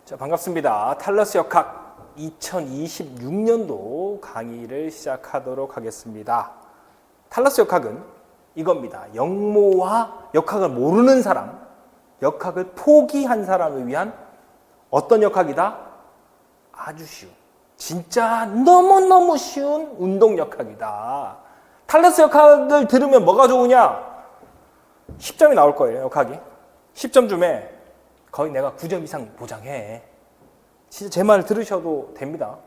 자, 반갑습니다. 탈러스 역학 2026년도 강의를 시작하도록 하겠습니다. 탈러스 역학은 이겁니다. 역모와 역학을 모르는 사람, 역학을 포기한 사람을 위한 어떤 역학이다? 아주 쉬운, 진짜 너무너무 쉬운 운동 역학이다. 탈러스 역학을 들으면 뭐가 좋으냐? 10점이 나올 거예요, 역학이. 10점 중에 거의 내가 9점 이상 보장해. 진짜 제 말 들으셔도 됩니다.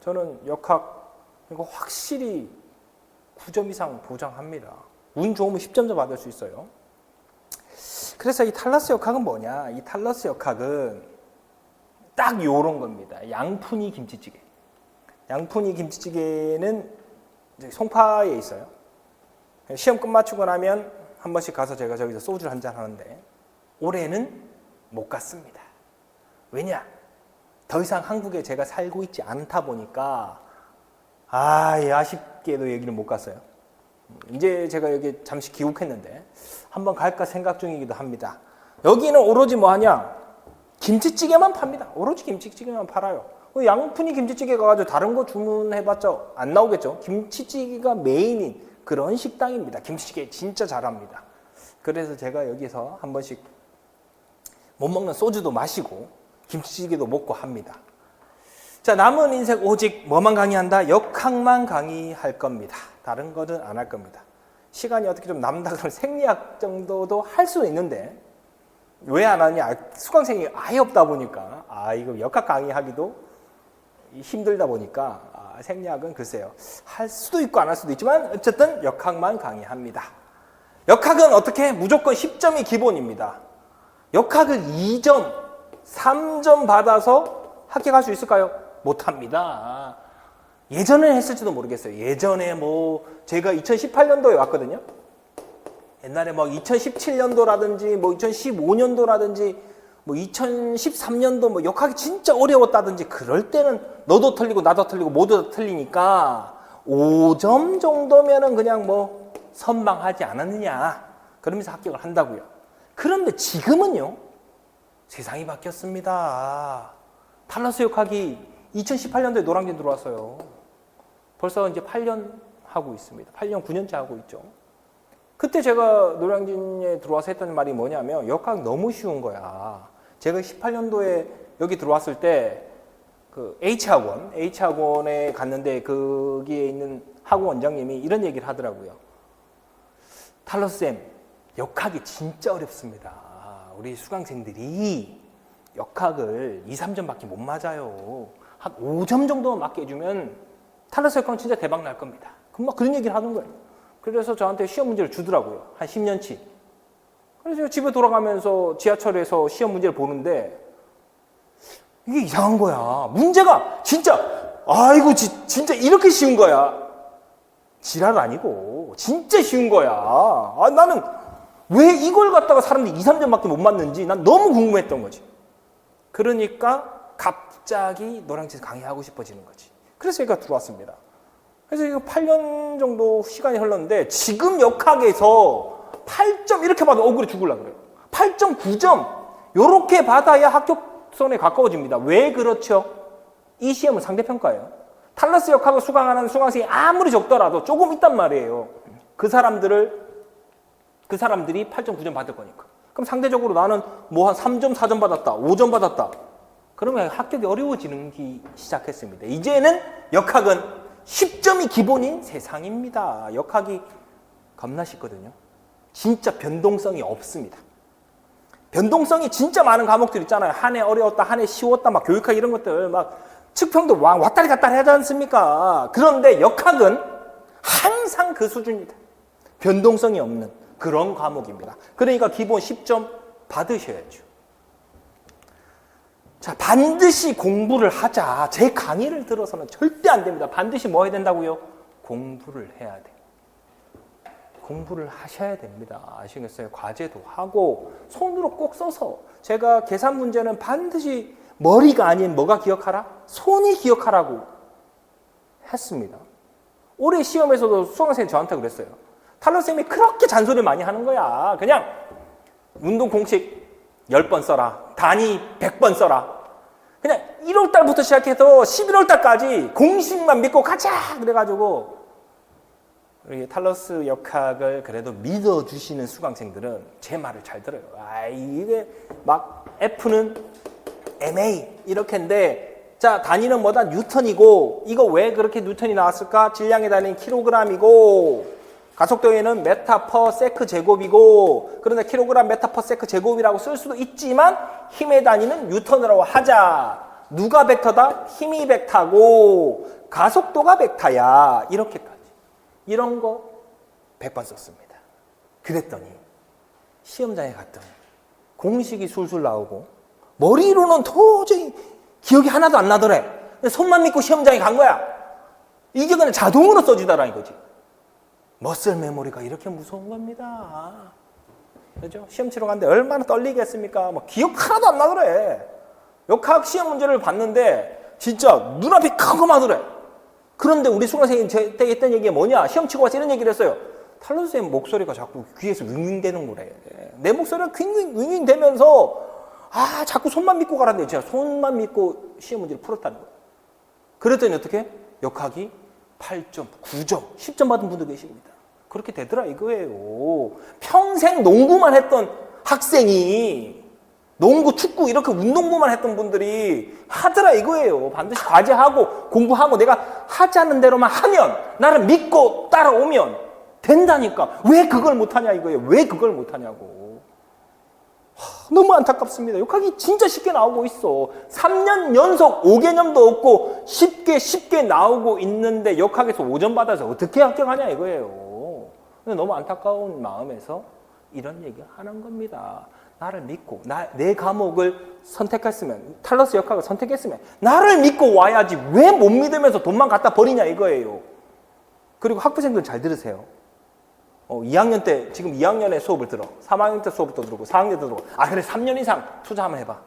저는 역학 이거 확실히 9점 이상 보장합니다. 운 좋으면 10점도 받을 수 있어요. 그래서 이 탈러스 역학은 뭐냐? 이 탈러스 역학은 딱 요런 겁니다. 양푼이 김치찌개. 양푼이 김치찌개는 이제 송파에 있어요. 시험 끝마치고 나면 한 번씩 가서 제가 저기서 소주를 한잔 하는데 올해는 못 갔습니다. 왜냐? 더 이상 한국에 제가 살고 있지 않다 보니까 아쉽게도 여기는 못 갔어요. 이제 제가 여기 잠시 귀국했는데 한번 갈까 생각 중이기도 합니다. 여기는 오로지 뭐 하냐? 김치찌개만 팝니다. 오로지 김치찌개만 팔아요. 양푼이 김치찌개 가가지고 다른 거 주문해봤자 안 나오겠죠? 김치찌개가 메인인 그런 식당입니다. 김치찌개 진짜 잘합니다. 그래서 제가 여기서 한 번씩 못 먹는 소주도 마시고 김치찌개도 먹고 합니다. 자, 남은 인생 오직 뭐만 강의한다? 역학만 강의할 겁니다. 다른 거는 안 할 겁니다. 시간이 어떻게 좀 남다 그러면 생리학 정도도 할 수 있는데 왜 안 하냐? 수강생이 아예 없다 보니까 이거 역학 강의하기도 힘들다 보니까 생리학은 글쎄요. 할 수도 있고 안 할 수도 있지만 어쨌든 역학만 강의합니다. 역학은 어떻게? 무조건 10점이 기본입니다. 역학을 2점, 3점 받아서 합격할 수 있을까요? 못합니다. 예전에 했을지도 모르겠어요. 예전에 제가 2018년도에 왔거든요. 옛날에 2017년도라든지 2015년도라든지 2013년도 역학이 진짜 어려웠다든지 그럴 때는 너도 틀리고 나도 틀리고 모두 다 틀리니까 5점 정도면은 그냥 선방하지 않았느냐 그러면서 합격을 한다고요. 그런데 지금은요, 세상이 바뀌었습니다. 탈러스 역학이 2018년도에 노량진 들어왔어요. 벌써 이제 8년 하고 있습니다. 8년, 9년째 하고 있죠. 그때 제가 노량진에 들어와서 했던 말이 뭐냐면 역학 너무 쉬운 거야. 제가 18년도에 여기 들어왔을 때 그 H학원에 갔는데 거기에 있는 학원 원장님이 이런 얘기를 하더라고요. 탈러스쌤, 역학이 진짜 어렵습니다. 우리 수강생들이 역학을 2, 3점밖에 못 맞아요. 한 5점 정도만 맞게 해주면 탈러스 역학은 진짜 대박 날 겁니다. 그런 얘기를 하는 거예요. 그래서 저한테 시험 문제를 주더라고요. 한 10년치. 그래서 제가 집에 돌아가면서 지하철에서 시험 문제를 보는데 이게 이상한 거야. 문제가 진짜 진짜 이렇게 쉬운 거야. 지랄 아니고 진짜 쉬운 거야. 나는 왜 이걸 갖다가 사람들이 2, 3점밖에 못 맞는지 난 너무 궁금했던 거지. 그러니까 갑자기 노량진에서 강의하고 싶어지는 거지. 그래서 제가 들어왔습니다. 그래서 이거 8년 정도 시간이 흘렀는데 지금 역학에서 8점 이렇게 받으면 억울해 죽으려고 그래요. 8점, 9점 이렇게 받아야 합격선에 가까워집니다. 왜 그렇죠? 이 시험은 상대평가예요. 탈러스 역학을 수강하는 수강생이 아무리 적더라도 조금 있단 말이에요. 그 사람들이 8점, 9점 받을 거니까. 그럼 상대적으로 나는 한 3점, 4점 받았다, 5점 받았다. 그러면 합격이 어려워지기 시작했습니다. 이제는 역학은 10점이 기본인 세상입니다. 역학이 겁나 쉽거든요. 진짜 변동성이 없습니다. 변동성이 진짜 많은 과목들 있잖아요. 한 해 어려웠다, 한 해 쉬웠다, 교육학 이런 것들 측평도 왔다리 갔다리 하지 않습니까? 그런데 역학은 항상 그 수준이다. 변동성이 없는 그런 과목입니다. 그러니까 기본 10점 받으셔야죠. 자, 반드시 공부를 하자. 제 강의를 들어서는 절대 안 됩니다. 반드시 뭐 해야 된다고요? 공부를 해야 돼. 공부를 하셔야 됩니다. 아시겠어요? 과제도 하고 손으로 꼭 써서 제가 계산 문제는 반드시 머리가 아닌 뭐가 기억하라? 손이 기억하라고 했습니다. 올해 시험에서도 수강생이 저한테 그랬어요. 탈러쌤이 그렇게 잔소리 많이 하는 거야. 그냥 운동 공식 10번 써라. 단위 100번 써라. 그냥 1월 달부터 시작해서 11월 달까지 공식만 믿고 가자 그래가지고 우리 탈러스 역학을 그래도 믿어주시는 수강생들은 제 말을 잘 들어요. 이게 막 F는 MA 이렇게인데 자 단위는 뭐다? 뉴턴이고 이거 왜 그렇게 뉴턴이 나왔을까? 질량의 단위는 킬로그램이고 가속도에는 메타 퍼 세크 제곱이고 그런데 킬로그램 메타 퍼 세크 제곱이라고 쓸 수도 있지만 힘의 단위는 뉴턴이라고 하자. 누가 벡터다? 힘이 벡터고 가속도가 벡터야. 이렇게까지. 이런 거 100번 썼습니다. 그랬더니 시험장에 갔더니 공식이 술술 나오고 머리로는 도저히 기억이 하나도 안 나더래. 손만 믿고 시험장에 간 거야. 이게 그냥 자동으로 써지더라 이거지. 머슬 메모리가 이렇게 무서운 겁니다. 그죠? 시험 치러 갔는데 얼마나 떨리겠습니까? 뭐 기억 하나도 안 나더래. 역학 시험 문제를 봤는데 진짜 눈앞이 깜깜하더래. 그런데 우리 수강생이 때 했던 얘기가 뭐냐? 시험 치고 와서 이런 얘기를 했어요. 탈러스 쌤 목소리가 자꾸 귀에서 윙윙대는 거래. 내 목소리가 윙윙 되면서 자꾸 손만 믿고 가라는데 제가 손만 믿고 시험 문제를 풀었다는 거예요. 그랬더니 어떻게? 역학이 8점, 9점, 10점 받은 분도 계십니다. 그렇게 되더라 이거예요. 평생 농구만 했던 학생이 농구, 축구 이렇게 운동부만 했던 분들이 하더라 이거예요. 반드시 과제하고 공부하고 내가 하자는 대로만 하면 나를 믿고 따라오면 된다니까. 왜 그걸 못하냐 이거예요. 왜 그걸 못하냐고. 너무 안타깝습니다. 역학이 진짜 쉽게 나오고 있어. 3년 연속 5개념도 없고 쉽게 나오고 있는데 역학에서 5점 받아서 어떻게 합격하냐 이거예요. 근데 너무 안타까운 마음에서 이런 얘기 하는 겁니다. 나를 믿고 내 과목을 선택했으면 탈러스 역학을 선택했으면 나를 믿고 와야지 왜 못 믿으면서 돈만 갖다 버리냐 이거예요. 그리고 학부생들 잘 들으세요. 2학년 때 지금 2학년에 수업을 들어 3학년 때 수업을 또 들고 4학년 때 들고 그래 3년 이상 투자 한번 해봐.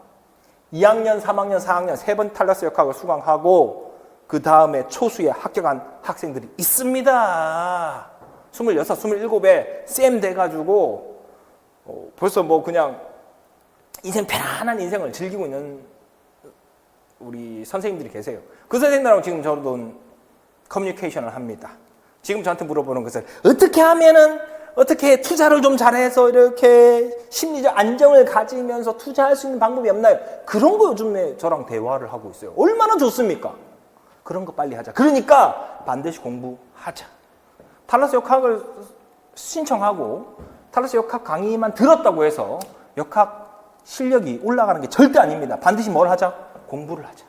2학년 3학년 4학년 3번 탈러스 역학을 수강하고 그 다음에 초수에 합격한 학생들이 있습니다. 26, 27에 쌤 돼가지고 벌써 뭐 그냥 인생 편안한 인생을 즐기고 있는 우리 선생님들이 계세요. 그 선생님들하고 지금 저도 커뮤니케이션을 합니다. 지금 저한테 물어보는 것을 어떻게 투자를 좀 잘해서 이렇게 심리적 안정을 가지면서 투자할 수 있는 방법이 없나요? 그런 거 요즘에 저랑 대화를 하고 있어요. 얼마나 좋습니까? 그런 거 빨리 하자. 그러니까 반드시 공부하자. 탈러스 역학을 신청하고 탈러스 역학 강의만 들었다고 해서 역학 실력이 올라가는 게 절대 아닙니다. 반드시 뭘 하자? 공부를 하자.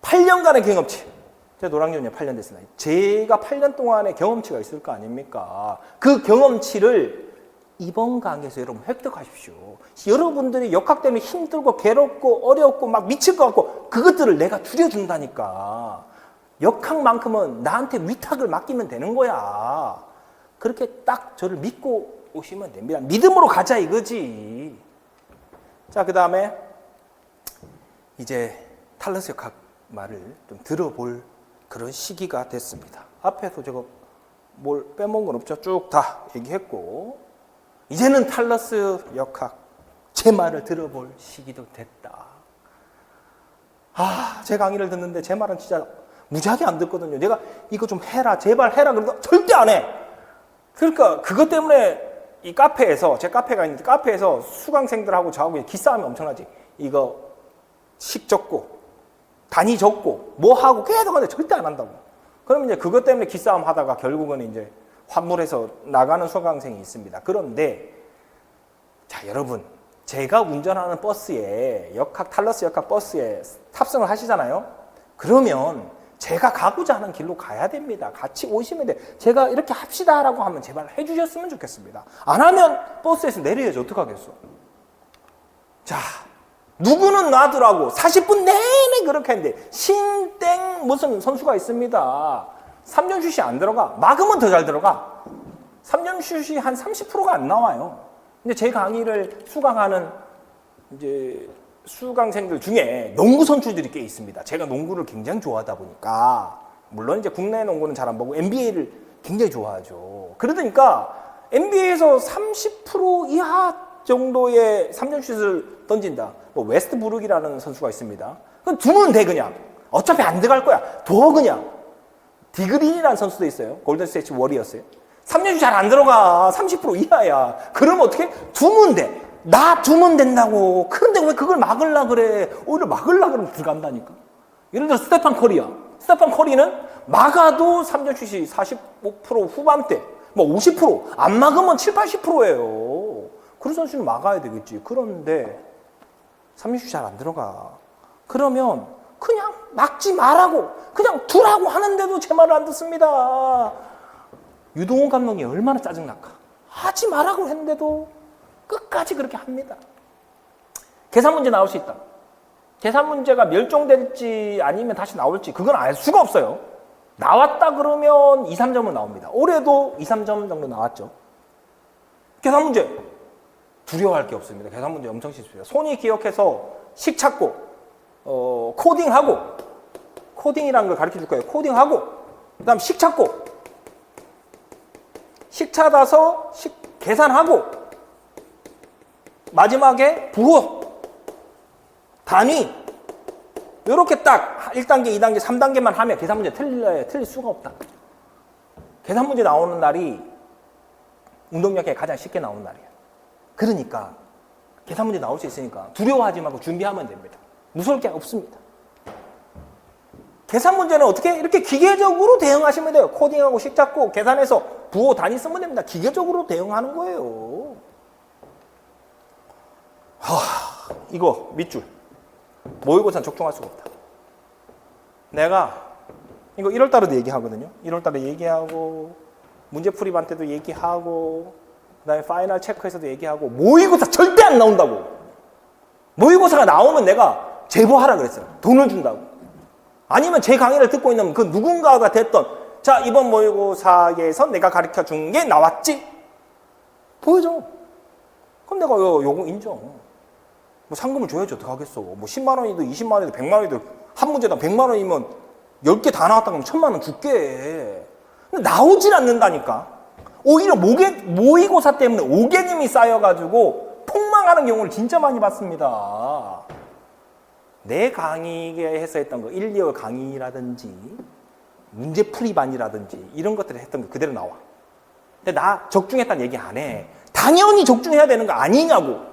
8년간의 경험치. 제가 노랑연이 8년 됐습니다. 제가 8년 동안의 경험치가 있을 거 아닙니까? 그 경험치를 이번 강의에서 여러분 획득하십시오. 여러분들이 역학 때문에 힘들고 괴롭고 어렵고 막 미칠 것 같고 그것들을 내가 줄여준다니까. 역학만큼은 나한테 위탁을 맡기면 되는 거야. 그렇게 딱 저를 믿고 오시면 됩니다. 믿음으로 가자 이거지. 자, 그 다음에 이제 탈러스 역학 말을 좀 들어볼 그런 시기가 됐습니다. 앞에서 제가 뭘 빼먹은 건 없죠. 쭉 다 얘기했고 이제는 탈러스 역학 제 말을 들어볼 시기도 됐다. 제 강의를 듣는데 제 말은 진짜 무지하게 안 듣거든요. 내가 이거 좀 해라 제발 해라 그래도 절대 안 해. 그러니까 그것 때문에 이 카페에서 제 카페가 있는데 카페에서 수강생들하고 저하고 기싸움이 엄청나지. 이거 식 적고 단위 적고 뭐 하고 계속 하는데 절대 안 한다고. 그러면 이제 그것 때문에 기싸움 하다가 결국은 이제 환물해서 나가는 수강생이 있습니다. 그런데 자 여러분 제가 운전하는 버스에 탈러스 역학 버스에 탑승을 하시잖아요. 그러면 제가 가고자 하는 길로 가야 됩니다. 같이 오시면 돼. 제가 이렇게 합시다라고 하면 제발 해주셨으면 좋겠습니다. 안 하면 버스에서 내려야지 어떡하겠어. 자 누구는 놔두라고 40분 내내 그렇게 했는데 신땡 무슨 선수가 있습니다. 3년 슛이 안 들어가. 막으면 더 잘 들어가. 3년 슛이 한 30%가 안 나와요. 근데 제 강의를 수강하는 이제 수강생들 중에 농구 선수들이 꽤 있습니다. 제가 농구를 굉장히 좋아하다 보니까 물론 이제 국내 농구는 잘 안 보고 NBA를 굉장히 좋아하죠. 그러니까 NBA에서 30% 이하 정도의 3점슛을 던진다. 뭐 웨스트브룩이라는 선수가 있습니다. 그럼 두면 돼 그냥. 어차피 안 들어갈 거야. 둬 그냥. 디그린이라는 선수도 있어요. 골든스테이트 워리어스에. 3점슛 잘 안 들어가. 30% 이하야. 그럼 어떻게? 두면 돼. 나 두면 된다고. 그런데 왜 그걸 막으려 그래? 오히려 막으려 그러면 들어간다니까. 예를 들어 스테판 커리야. 스테판 커리는 막아도 3점슛이 45% 후반대, 뭐 50%안 막으면 7, 80%예요. 그런 선수는 막아야 되겠지. 그런데 3점슛 잘 안 들어가. 그러면 그냥 막지 말라고, 그냥 두라고 하는데도 제 말을 안 듣습니다. 유동훈 감독이 얼마나 짜증날까. 하지 말라고 했는데도 끝까지 그렇게 합니다. 계산 문제 나올 수 있다. 계산 문제가 멸종될지 아니면 다시 나올지 그건 알 수가 없어요. 나왔다 그러면 2, 3점은 나옵니다. 올해도 2, 3점 정도 나왔죠. 계산 문제 두려워할 게 없습니다. 계산 문제 엄청 쉽습니다. 손이 기억해서 식 찾고 코딩하고, 코딩이라는 걸 가르쳐 줄 거예요. 코딩하고 그 다음 식 찾고, 식 찾아서 식 계산하고, 마지막에 부호 단위 이렇게 딱 1단계, 2단계, 3단계만 하면 계산 문제 틀릴 수가 없다. 계산 문제 나오는 날이 운동력에 가장 쉽게 나오는 날이에요. 그러니까 계산 문제 나올 수 있으니까 두려워하지 말고 준비하면 됩니다. 무서울 게 없습니다. 계산 문제는 어떻게? 이렇게 기계적으로 대응하시면 돼요. 코딩하고 식 잡고 계산해서 부호 단위 쓰면 됩니다. 기계적으로 대응하는 거예요. 이거 밑줄. 모의고사는 적중할 수가 없다. 내가 이거 1월달에도 얘기하거든요. 1월달에 얘기하고 문제풀이반 때도 얘기하고 그 다음에 파이널 체크에서도 얘기하고 모의고사 절대 안 나온다고. 모의고사가 나오면 내가 제보하라 그랬어요. 돈을 준다고. 아니면 제 강의를 듣고 있는 그 누군가가 됐던, 자 이번 모의고사에서 내가 가르쳐준 게 나왔지? 보여줘. 그럼 내가 요거 인정. 뭐 상금을 줘야지 어떡하겠어. 뭐 10만 원이든 20만 원이든 100만 원이든 한 문제당 100만 원이면 10개 다 나왔다 그러면 1000만 원 줄게. 근데 나오질 않는다니까. 오히려 모의고사 때문에 오개님이 쌓여가지고 폭망하는 경우를 진짜 많이 봤습니다. 내 강의에서 했던 거 1, 2월 강의라든지 문제풀이반이라든지 이런 것들을 했던 거 그대로 나와. 근데 나 적중했다는 얘기 안 해. 당연히 적중해야 되는 거 아니냐고.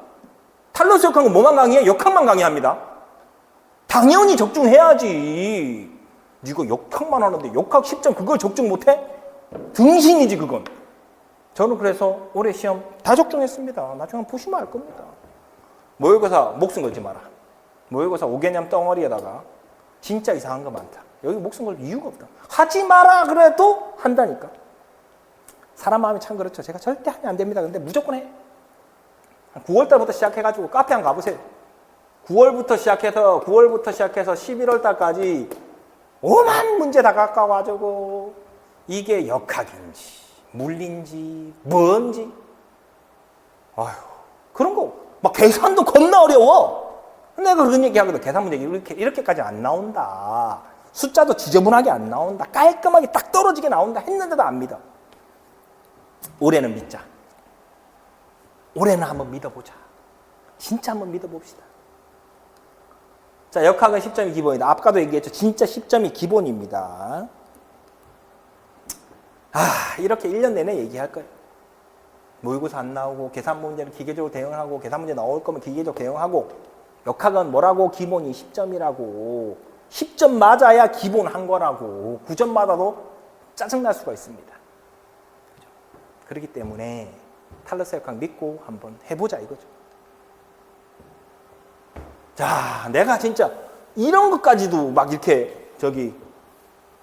탈러스 역학은 뭐만 강의해? 역학만 강의합니다. 당연히 적중해야지. 네가 역학만 하는데 역학 10점 그걸 적중 못해? 등신이지 그건. 저는 그래서 올해 시험 다 적중했습니다. 나중에 보시면 알 겁니다. 모의고사 목숨 걸지 마라. 모의고사 5개념 덩어리에다가 진짜 이상한 거 많다. 여기 목숨 걸 이유가 없다. 하지 마라 그래도 한다니까. 사람 마음이 참 그렇죠. 제가 절대 하면 안 됩니다. 근데 무조건 해. 9월달부터 시작해가지고 카페 한번 가보세요. 9월부터 시작해서 11월달까지 오만 문제 다 가까워가지고 이게 역학인지 물리인지 뭔지 아휴 그런 거 막 계산도 겁나 어려워. 내가 그런 얘기 하거든. 계산 문제 이렇게까지 안 나온다. 숫자도 지저분하게 안 나온다. 깔끔하게 딱 떨어지게 나온다 했는데도 안 믿어. 올해는 믿자. 올해는 한번 믿어보자. 진짜 한번 믿어봅시다. 자, 역학은 10점이 기본이다. 아까도 얘기했죠. 진짜 10점이 기본입니다. 이렇게 1년 내내 얘기할 거예요. 모의고사 안 나오고 계산 문제는 기계적으로 대응하고 계산 문제 나올 거면 기계적으로 대응하고 역학은 뭐라고? 기본이 10점이라고. 10점 맞아야 기본 한 거라고. 9점 맞아도 짜증날 수가 있습니다. 그렇기 때문에 탈러스 역학 믿고 한번 해보자 이거죠. 자, 내가 진짜 이런 것까지도 막 이렇게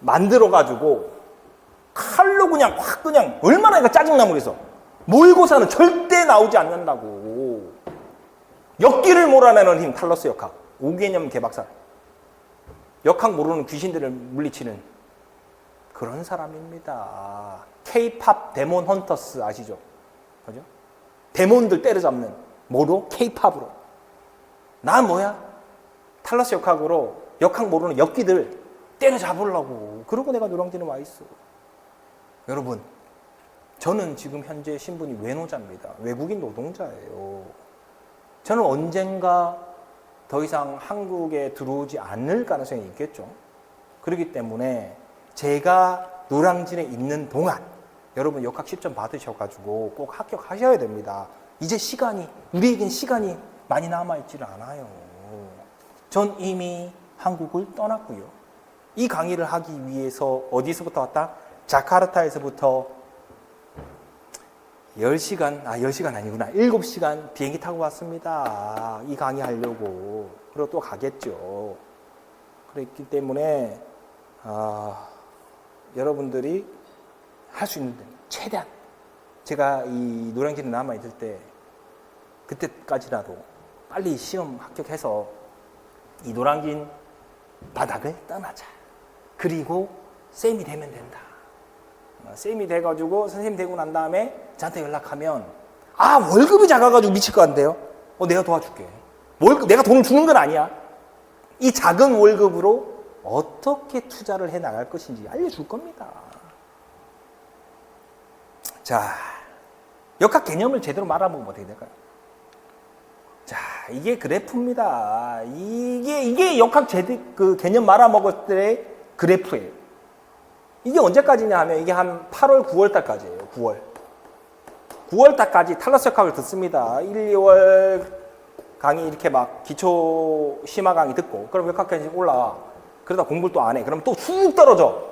만들어가지고 칼로 그냥 확 그냥 얼마나 내가 짜증나면 그래서 모의고사는 절대 나오지 않는다고. 역기를 몰아내는 힘 탈러스 역학. 5개념 개박사. 역학 모르는 귀신들을 물리치는 그런 사람입니다. K-팝 데몬 헌터스 아시죠? 그죠? 데몬들 때려잡는 뭐로? K-팝으로. 난 뭐야? 탈러스 역학으로 역학 모르는 역기들 때려잡으려고. 그러고 내가 누렁지는 와 있어. 여러분 저는 지금 현재 신분이 외노자입니다. 외국인 노동자예요. 저는 언젠가 더 이상 한국에 들어오지 않을 가능성이 있겠죠. 그렇기 때문에 제가 노량진에 있는 동안 여러분 역학 10점 받으셔가지고 꼭 합격하셔야 됩니다. 이제 시간이, 우리에겐 시간이 많이 남아있지를 않아요. 전 이미 한국을 떠났고요. 이 강의를 하기 위해서 어디서부터 왔다? 자카르타에서부터 10시간 아니구나. 7시간 비행기 타고 왔습니다. 이 강의 하려고. 그리고 또 가겠죠. 그렇기 때문에 여러분들이 할 수 있는 데는 최대한 제가 이 노량진에 남아있을 때 그때까지라도 빨리 시험 합격해서 이 노량진 바닥을 떠나자. 그리고 쌤이 되면 된다. 쌤이 돼가지고 선생님 되고 난 다음에 저한테 연락하면 월급이 작아가지고 미칠 것 같은데요. 내가 도와줄게. 내가 돈을 주는 건 아니야. 이 작은 월급으로 어떻게 투자를 해 나갈 것인지 알려줄 겁니다. 자, 역학 개념을 제대로 말아보면 어떻게 될까요? 자, 이게 그래프입니다. 이게 역학 개념 말아먹을 때의 그래프예요. 이게 언제까지냐 하면 이게 한 8월, 9월 달까지예요. 9월 달까지 탈러스 역학을 듣습니다. 1, 2월 강의 이렇게 막 기초 심화 강의 듣고 그럼 역학 개념이 올라와. 그러다 공부를 또 안 해. 그럼 또 쑥 떨어져.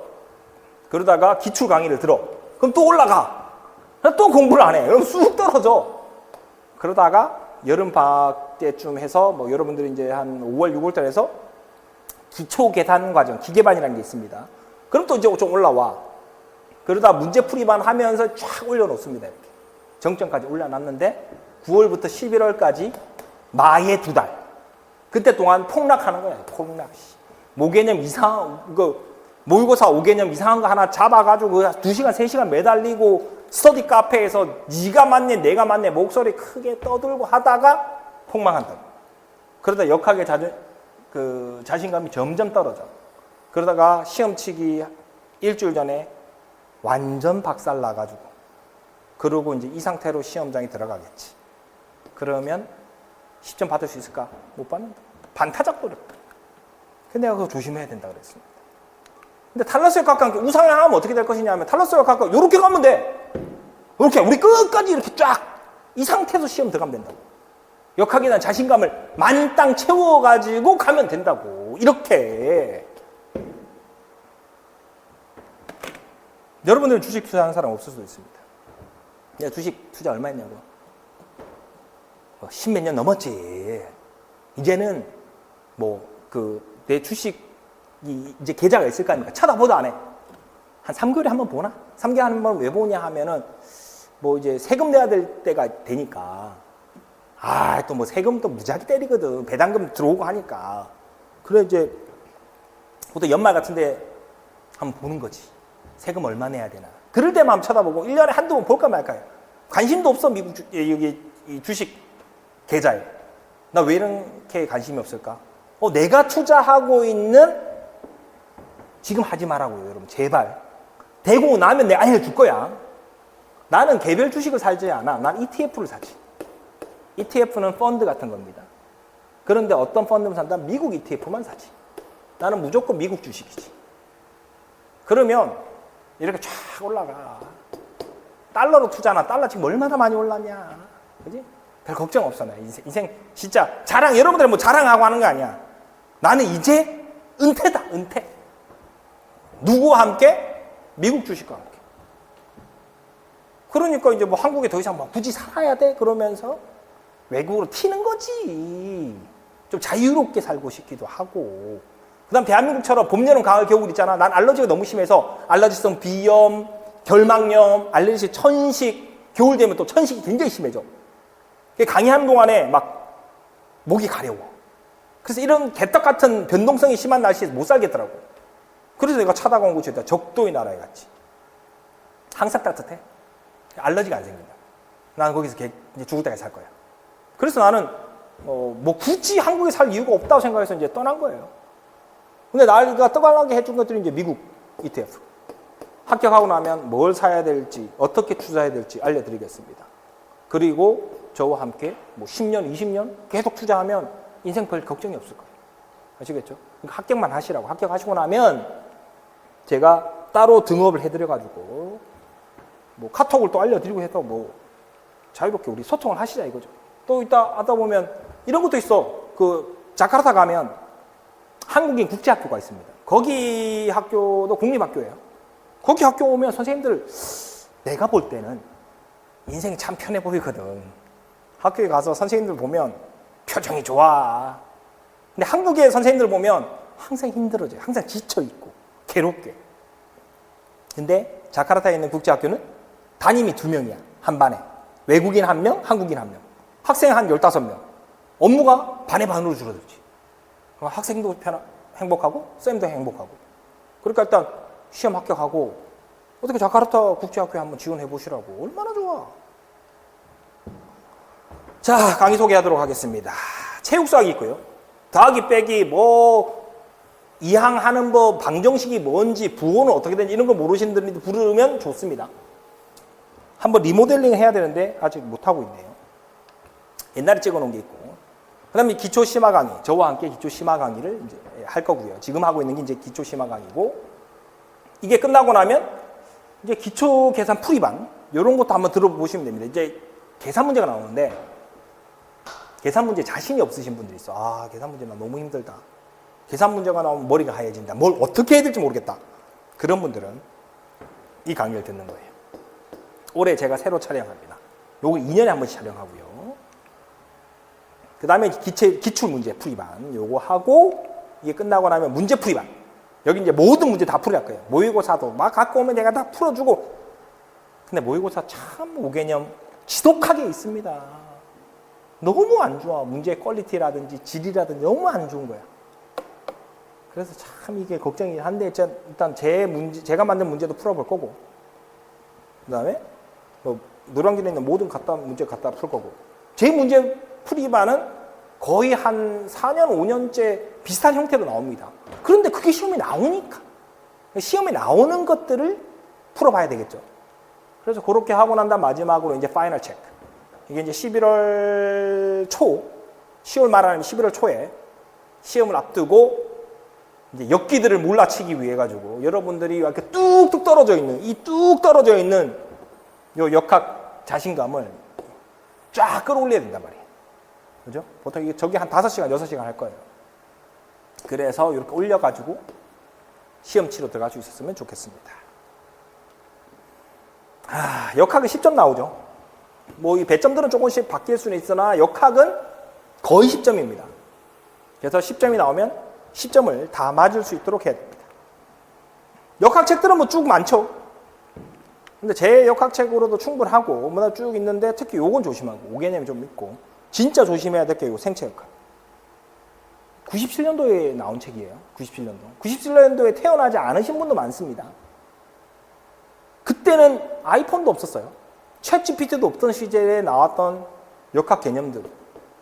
그러다가 기출 강의를 들어. 그럼 또 올라가. 또 공부를 안 해. 그럼 쑥 떨어져. 그러다가 여름 방학 때쯤 해서 여러분들이 이제 한 5월, 6월 달에서 기초 계산 과정, 기계반이라는 게 있습니다. 그럼 또 이제 좀 올라와. 그러다 문제풀이만 하면서 쫙 올려놓습니다. 이렇게. 정점까지 올려놨는데 9월부터 11월까지 마의 2달. 그때 동안 폭락하는 거야. 폭락. 모개념 모의고사 5개념 이상한 거 하나 잡아가지고 2시간, 3시간 매달리고 스터디 카페에서 네가 맞네, 내가 맞네 목소리 크게 떠들고 하다가 폭망한다. 그러다 역학의 자신감이 점점 떨어져. 그러다가 시험 치기 일주일 전에 완전 박살 나가지고 그러고 이제 이 상태로 시험장에 들어가겠지. 그러면 10점 받을 수 있을까? 못 받는다. 반타작 돌렸다. 근데 내가 그거 조심해야 된다 그랬습니다. 근데 탈러스 역학과 함께 우상향 하면 어떻게 될 것이냐 하면 탈러스 역학과 이렇게 가면 돼. 이렇게 우리 끝까지 이렇게 쫙 이 상태에서 시험 들어가면 된다고. 역학에 대한 자신감을 만땅 채워가지고 가면 된다고. 이렇게. 여러분들은 주식 투자하는 사람 없을 수도 있습니다. 내가 주식 투자 얼마 했냐고. 10몇 년 넘었지. 이제는 내 주식이 이제 계좌가 있을 거 아닙니까? 쳐다보도 안 해. 한 3개월에 한 번 보나? 3개월에 한 번 왜 보냐 하면은 이제 세금 내야 될 때가 되니까 또 세금도 무지하게 때리거든. 배당금 들어오고 하니까. 그래 이제 보통 연말 같은데 한번 보는 거지. 세금 얼마 내야 되나. 그럴 때만 한번 쳐다보고 1년에 한두 번 볼까 말까요. 관심도 없어. 미국 여기 이 주식 계좌에. 나 왜 이렇게 관심이 없을까? 내가 투자하고 있는 지금 하지 말라고요, 여러분. 제발. 되고 나면 내가 알려줄 거야. 나는 개별 주식을 사지 않아. 난 ETF를 사지. ETF는 펀드 같은 겁니다. 그런데 어떤 펀드만 산다? 미국 ETF만 사지. 나는 무조건 미국 주식이지. 그러면 이렇게 쫙 올라가. 달러로 투자나. 달러 지금 얼마나 많이 올랐냐. 그지? 별 걱정 없어. 나 인생 진짜 여러분들 자랑하고 하는 거 아니야. 나는 이제 은퇴다. 은퇴. 누구와 함께? 미국 주식과 함께. 그러니까 이제 한국에 더 이상 굳이 살아야 돼? 그러면서 외국으로 튀는 거지. 좀 자유롭게 살고 싶기도 하고. 그 다음 대한민국처럼 봄, 여름, 가을, 겨울 있잖아. 난 알러지가 너무 심해서 알러지성 비염, 결막염, 알레르기, 천식, 겨울 되면 또 천식이 굉장히 심해져. 강의하는 동안에 목이 가려워. 그래서 이런 개떡 같은 변동성이 심한 날씨에서 못 살겠더라고. 그래서 내가 찾아간 곳이 있다. 적도의 나라에 갔지. 항상 따뜻해. 알러지가 안 생긴다. 나는 거기서 이제 죽을 때까지 살 거야. 그래서 나는 굳이 한국에 살 이유가 없다고 생각해서 이제 떠난 거예요. 근데 나가 떠나게 해준 것들이 이제 미국 ETF. 합격하고 나면 뭘 사야 될지, 어떻게 투자해야 될지 알려드리겠습니다. 그리고 저와 함께 뭐 10년, 20년 계속 투자하면 인생 별 걱정이 없을 거예요. 아시겠죠? 그러니까 합격만 하시라고. 합격하시고 나면 제가 따로 등업을 해드려가지고 뭐 카톡을 또 알려드리고 해서 뭐 자유롭게 우리 소통을 하시자 이거죠. 또 이따 하다 보면 이런 것도 있어. 그 자카르타 가면 한국인 국제학교가 있습니다. 거기 학교도 공립학교예요. 거기 학교 오면 선생님들 내가 볼 때는 인생이 참 편해 보이거든. 학교에 가서 선생님들 보면 표정이 좋아. 근데 한국의 선생님들 보면 항상 힘들어져요. 항상 지쳐있고 괴롭게. 근데 자카르타에 있는 국제학교는 담임이 2명이야. 한 반에. 외국인 1명, 한국인 1명. 학생 한 15명. 업무가 반의 반으로 줄어들지. 학생도 행복하고 쌤도 행복하고. 그러니까 일단 시험 합격하고 어떻게 자카르타 국제학교에 한번 지원해 보시라고. 얼마나 좋아. 자, 강의 소개하도록 하겠습니다. 체육 수학이 있고요. 더하기 빼기 뭐 이항하는 법, 방정식이 뭔지, 부호는 어떻게 되는지 이런 거 모르시는 분들이 부르면 좋습니다. 한번 리모델링 해야 되는데 아직 못하고 있네요. 옛날에 찍어놓은 게 있고. 그 다음에 기초 심화 강의, 저와 함께 기초 심화 강의를 이제 할 거고요. 지금 하고 있는 게 이제 기초 심화 강의고, 이게 끝나고 나면 이제 기초 계산 풀이반, 이런 것도 한번 들어보시면 됩니다. 이제 계산 문제가 나오는데, 계산 문제 자신이 없으신 분들이 있어. 아, 계산 문제 나 너무 힘들다. 계산 문제가 나오면 머리가 하얘진다. 뭘 어떻게 해야 될지 모르겠다. 그런 분들은 이 강의를 듣는 거예요. 올해 제가 새로 촬영합니다. 요거 2년에 한 번씩 촬영하고요. 그 다음에 기출 문제 풀이반 요거 하고, 이게 끝나고 나면 문제 풀이반. 여기 이제 모든 문제 다 풀이할 거예요. 모의고사도 막 갖고 오면 내가 다 풀어주고. 근데 모의고사 참 5개념 지독하게 있습니다. 너무 안 좋아. 문제의 퀄리티라든지 질이라든지 너무 안 좋은 거야. 그래서 참 이게 걱정이 한데, 일단 제가 만든 문제도 풀어볼 거고, 그 다음에 뭐 노량진에 있는 모든 문제 갖다 풀 거고, 제 문제 풀이반은 거의 한 4년, 5년째 비슷한 형태로 나옵니다. 그런데 그게 시험에 나오니까. 시험에 나오는 것들을 풀어봐야 되겠죠. 그래서 그렇게 하고 난 다음 마지막으로 이제 파이널 체크. 이게 이제 11월 초, 10월 말 아니면 11월 초에 시험을 앞두고 이제 역기들을 몰라치기 위해 가지고 여러분들이 이렇게 뚝뚝 떨어져 있는, 이 뚝 떨어져 있는 요 역학 자신감을 쫙 끌어올려야 된단 말이에요. 그죠? 보통 이게 저기 한 5시간, 6시간 할 거예요. 그래서 이렇게 올려가지고 시험 치러 들어갈 수 있었으면 좋겠습니다. 역학은 10점 나오죠. 뭐 이 배점들은 조금씩 바뀔 수는 있으나 역학은 거의 10점입니다. 그래서 10점이 나오면 10점을 다 맞을 수 있도록 해야 됩니다. 역학책들은 뭐 쭉 많죠. 근데 제 역학책으로도 충분하고 뭐다 쭉 있는데, 특히 요건 조심하고 5개념이 좀 있고, 진짜 조심해야 될 게 요 생체역학. 97년도에 나온 책이에요. 97년도에 태어나지 않으신 분도 많습니다. 그때는 아이폰도 없었어요. 챗 GPT도 없던 시절에 나왔던 역학 개념들,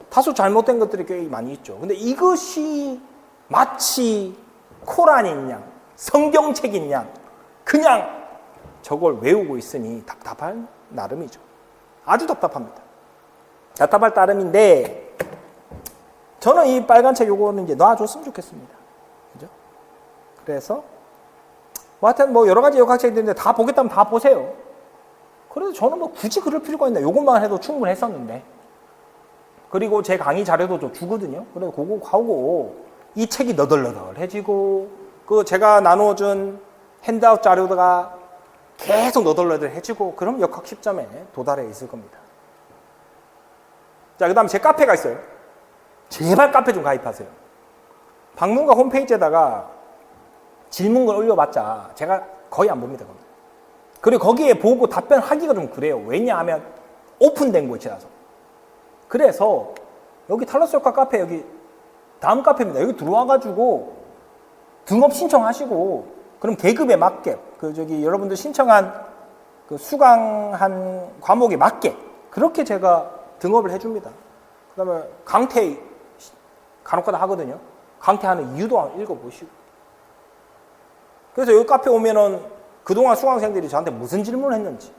다소 잘못된 것들이 꽤 많이 있죠. 근데 이것이 마치 코란인 양, 성경책인 양 그냥 저걸 외우고 있으니 답답할 나름이죠. 아주 답답합니다. 답답할 따름인데, 저는 이 빨간 책 요거는 이제 놔줬으면 좋겠습니다. 그죠? 그래서 뭐 하여튼 뭐 여러 가지 역학책이 있는데 다 보겠다면 다 보세요. 그래서 저는 뭐 굳이 그럴 필요가 있나, 요것만 해도 충분했었는데. 그리고 제 강의 자료도 좀 주거든요. 그래서 그거 하고 이 책이 너덜너덜해지고, 그 제가 나눠준 핸드아웃 자료가 계속 너덜너덜해지고, 그럼 역학 10점에 도달해 있을 겁니다. 자, 그 다음에 제 카페가 있어요. 제발 카페 좀 가입하세요. 박문가 홈페이지에다가 질문글 올려봤자 제가 거의 안 봅니다. 그리고 거기에 보고 답변하기가 좀 그래요. 왜냐하면 오픈된 곳이라서. 그래서 여기 탈러스 역학 카페, 여기 다음 카페입니다. 여기 들어와가지고 등업 신청하시고, 그럼 계급에 맞게, 여러분들 신청한 그 수강한 과목에 맞게 그렇게 제가 등업을 해줍니다. 그 다음에 강퇴 간혹가다 하거든요. 강퇴하는 이유도 한번 읽어보시고. 그래서 여기 카페 오면은 그동안 수강생들이 저한테 무슨 질문을 했는지,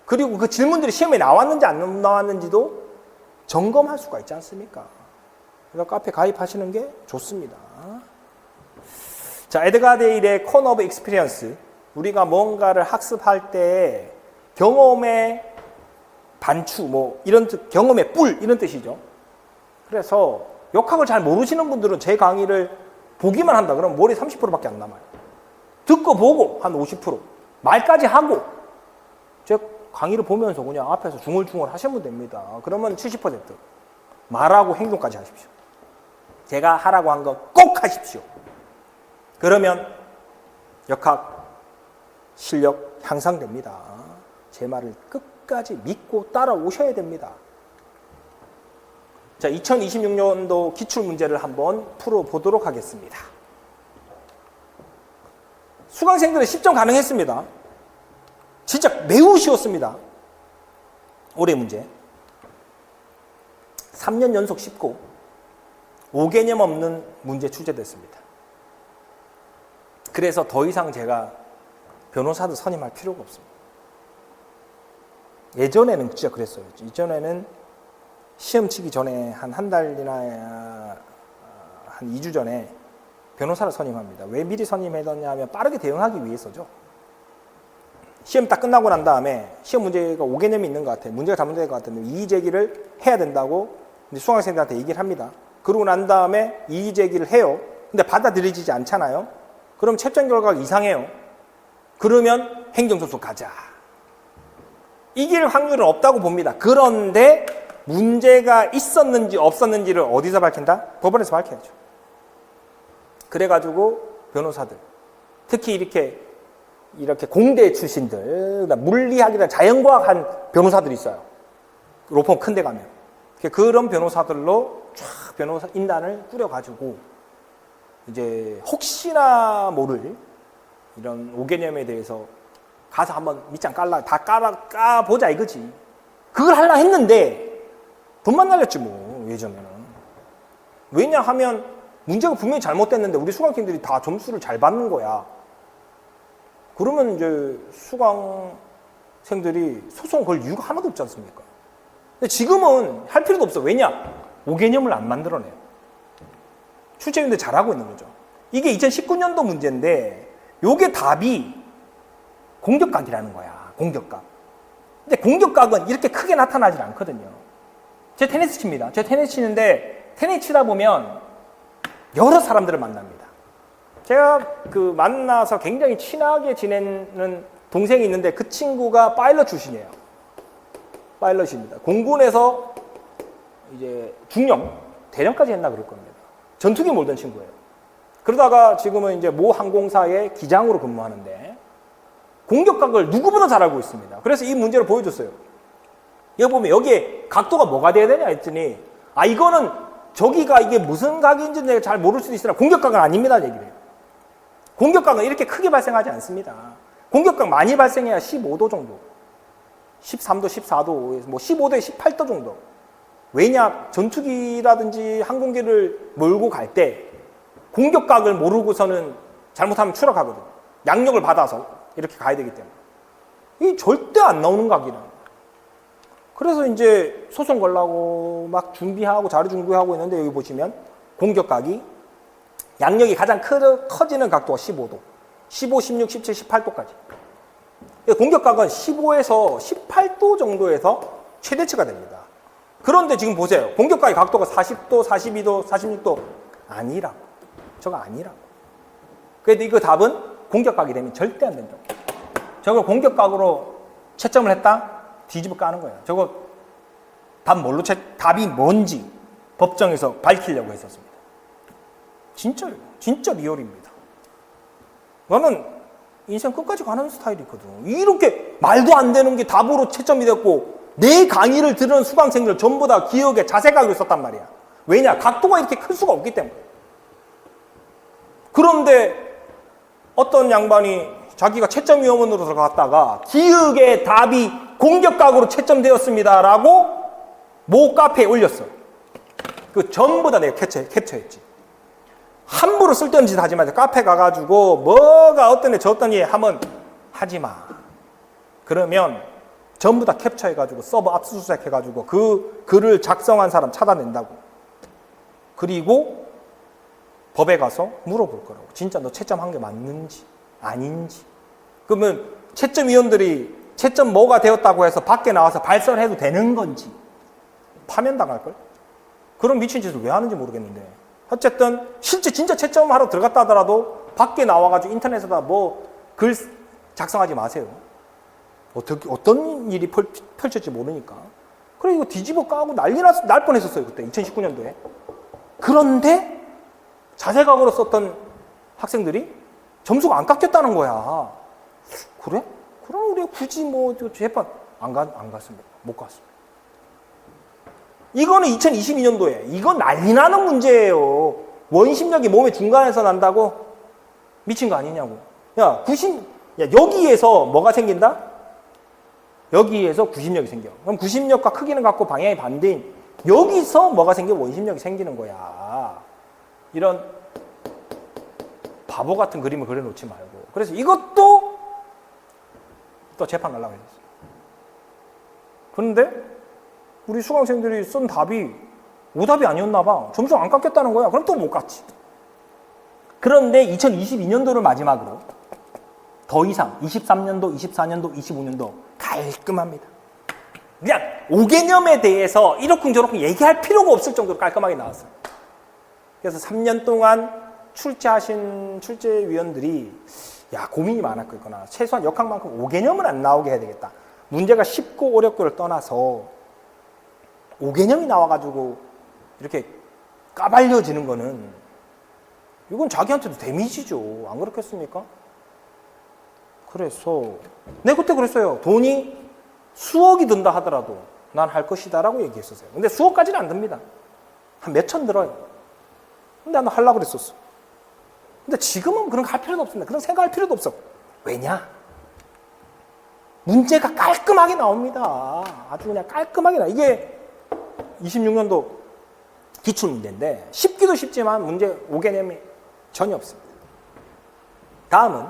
그리고 그 질문들이 시험에 나왔는지 안 나왔는지도 점검할 수가 있지 않습니까? 그래서 카페 가입하시는 게 좋습니다. 자, 에드가 데일의 코너 오브 익스피리언스. 우리가 뭔가를 학습할 때 경험의 반추, 뭐 이런 뜻, 경험의 뿔 이런 뜻이죠. 그래서 역학을 잘 모르시는 분들은 제 강의를 보기만 한다 그러면 머리 30%밖에 안 남아요. 듣고 보고 한 50%, 말까지 하고 제 강의를 보면서 그냥 앞에서 중얼중얼 하시면 됩니다. 그러면 70%. 말하고 행동까지 하십시오. 제가 하라고 한 거 꼭 하십시오. 그러면 역학 실력 향상됩니다. 제 말을 끝까지 믿고 따라오셔야 됩니다. 자, 2026년도 기출문제를 한번 풀어보도록 하겠습니다. 수강생들은 10점 가능했습니다. 진짜 매우 쉬웠습니다. 올해 문제. 3년 연속 쉽고 5개념 없는 문제 출제됐습니다. 그래서 더 이상 제가 변호사도 선임할 필요가 없습니다. 예전에는 진짜 그랬어요. 이전에는 시험 치기 전에 한 달이나 한 2주 전에 변호사를 선임합니다. 왜 미리 선임해뒀냐 하면 빠르게 대응하기 위해서죠. 시험 딱 끝나고 난 다음에 시험 문제가 5개념이 있는 것 같아요. 문제가 잘못된 것 같은데 이의 제기를 해야 된다고 수강생들한테 얘기를 합니다. 그러고 난 다음에 이의 제기를 해요. 근데 받아들여지지 않잖아요. 그럼 채점 결과가 이상해요. 그러면 행정소송 가자. 이길 확률은 없다고 봅니다. 그런데 문제가 있었는지 없었는지를 어디서 밝힌다? 법원에서 밝혀야죠. 그래가지고 변호사들, 특히 이렇게 공대 출신들, 물리학이나 자연과학 한 변호사들이 있어요. 로펌 큰 데 가면. 그런 변호사들로 쫙 변호사 인단을 꾸려가지고 이제 혹시나 모를 이런 5개념에 대해서 가서 한번 밑장 까보자 이거지. 그걸 하려 했는데 돈만 날렸지 뭐, 예전에는. 왜냐하면 문제가 분명히 잘못됐는데 우리 수강생들이 다 점수를 잘 받는 거야. 그러면 이제 수강생들이 소송 걸 이유가 하나도 없지 않습니까? 근데 지금은 할 필요도 없어. 왜냐? 5개념을 안 만들어내요. 출제위원들 잘하고 있는 거죠. 이게 2019년도 문제인데 요게 답이 공격각이라는 거야. 공격각. 근데 공격각은 이렇게 크게 나타나질 않거든요. 제 테니스 칩니다. 제 테니스 치는데 테니스 치다 보면 여러 사람들을 만납니다. 제가 만나서 굉장히 친하게 지내는 동생이 있는데 그 친구가 파일럿 출신이에요. 파일럿입니다. 공군에서 이제 중령, 대령까지 했나 그럴 겁니다. 전투기 몰던 친구예요. 그러다가 지금은 이제 모 항공사의 기장으로 근무하는데 공격각을 누구보다 잘 알고 있습니다. 그래서 이 문제를 보여줬어요. 여기 보면 여기에 각도가 뭐가 돼야 되냐 했더니 이거는 저기가 이게 무슨 각인지 내가 잘 모를 수도 있으나 공격각은 아닙니다 얘기를 해요. 공격각은 이렇게 크게 발생하지 않습니다. 공격각 많이 발생해야 15도 정도, 13도, 14도, 뭐 15도에 18도 정도. 왜냐? 전투기라든지 항공기를 몰고 갈 때 공격각을 모르고서는 잘못하면 추락하거든요. 양력을 받아서 이렇게 가야 되기 때문에. 이게 절대 안 나오는 각이라. 그래서 이제 소송 걸라고 막 준비하고 자료 준비하고 있는데 여기 보시면 공격각이 양력이 가장 커지는 각도가 15도. 15, 16, 17, 18도까지. 공격각은 15에서 18도 정도에서 최대치가 됩니다. 그런데 지금 보세요. 공격각의 각도가 40도, 42도, 46도 아니라고. 저거 아니라고. 그래도 이거 답은 공격각이 되면 절대 안 된다고. 저걸 공격각으로 채점을 했다? 뒤집어 까는 거예요. 저거 답이 뭔지 법정에서 밝히려고 했었습니다. 진짜요. 진짜 리얼입니다. 나는 인생 끝까지 가는 스타일이거든. 이렇게 말도 안 되는 게 답으로 채점이 됐고 내 강의를 들은 수강생들 전부 다 기억에 자세각으로 썼단 말이야. 왜냐? 각도가 이렇게 클 수가 없기 때문에. 그런데 어떤 양반이 자기가 채점위원으로 들어갔다가 기억의 답이 공격각으로 채점되었습니다라고 모 카페에 올렸어. 그 전부 다 내가 캡처했지. 함부로 쓸데없는 짓 하지 마세요. 카페 가가지고 뭐가 어떠니 저떠니 하면 하지 마. 그러면 전부 다 캡처해가지고 서버 압수수색해가지고 그 글을 작성한 사람 찾아낸다고. 그리고 법에 가서 물어볼 거라고. 진짜 너 채점한 게 맞는지 아닌지. 그러면 채점위원들이 채점 뭐가 되었다고 해서 밖에 나와서 발설해도 되는 건지 파면당할걸? 그런 미친 짓을 왜 하는지 모르겠는데 어쨌든 실제 진짜 채점하러 들어갔다 하더라도 밖에 나와가지고 인터넷에다 뭐 글 작성하지 마세요. 어떤 일이 펼쳐질지 모르니까. 그래 이거 뒤집어 까고 날 뻔했었어요. 그때 2019년도에. 그런데 자세각오로 썼던 학생들이 점수가 안 깎였다는 거야. 그래? 그럼 우리가 굳이 뭐 재판 안 갔습니다. 못 갔습니다. 이거는 2022년도에 이건 난리 나는 문제예요. 원심력이 몸의 중간에서 난다고? 미친 거 아니냐고. 야, 여기에서 뭐가 생긴다? 여기에서 구심력이 생겨. 그럼 구심력과 크기는 같고 방향이 반대인 여기서 뭐가 생겨? 원심력이 생기는 거야. 이런 바보 같은 그림을 그려놓지 말고. 그래서 이것도 또 재판 가려고 했어요. 그런데 우리 수강생들이 쓴 답이 오답이 아니었나 봐. 점수가 안 깎였다는 거야. 그럼 또 못 갔지. 그런데 2022년도를 마지막으로 더 이상 23년도, 24년도, 25년도 깔끔합니다. 그냥 5개념에 대해서 이러쿵저러쿵 얘기할 필요가 없을 정도로 깔끔하게 나왔어요. 그래서 3년 동안 출제하신 출제위원들이 야 고민이 많았겠구나. 최소한 역학만큼 5개념은 안 나오게 해야 되겠다. 문제가 쉽고 어렵고를 떠나서 5개념이 나와가지고 이렇게 까발려지는 거는 이건 자기한테도 데미지죠. 안 그렇겠습니까? 그래서 내가 그때 그랬어요. 돈이 수억이 든다 하더라도 난 할 것이다 라고 얘기했었어요. 근데 수억까지는 안 듭니다. 한 몇천 들어요. 근데 나는 하려고 그랬었어. 근데 지금은 그런 거 할 필요도 없습니다. 그런 생각할 필요도 없어. 왜냐? 문제가 깔끔하게 나옵니다. 아주 그냥 깔끔하게 나와. 이게 26년도 기출문제인데 쉽기도 쉽지만 문제 5개념이 전혀 없습니다. 다음은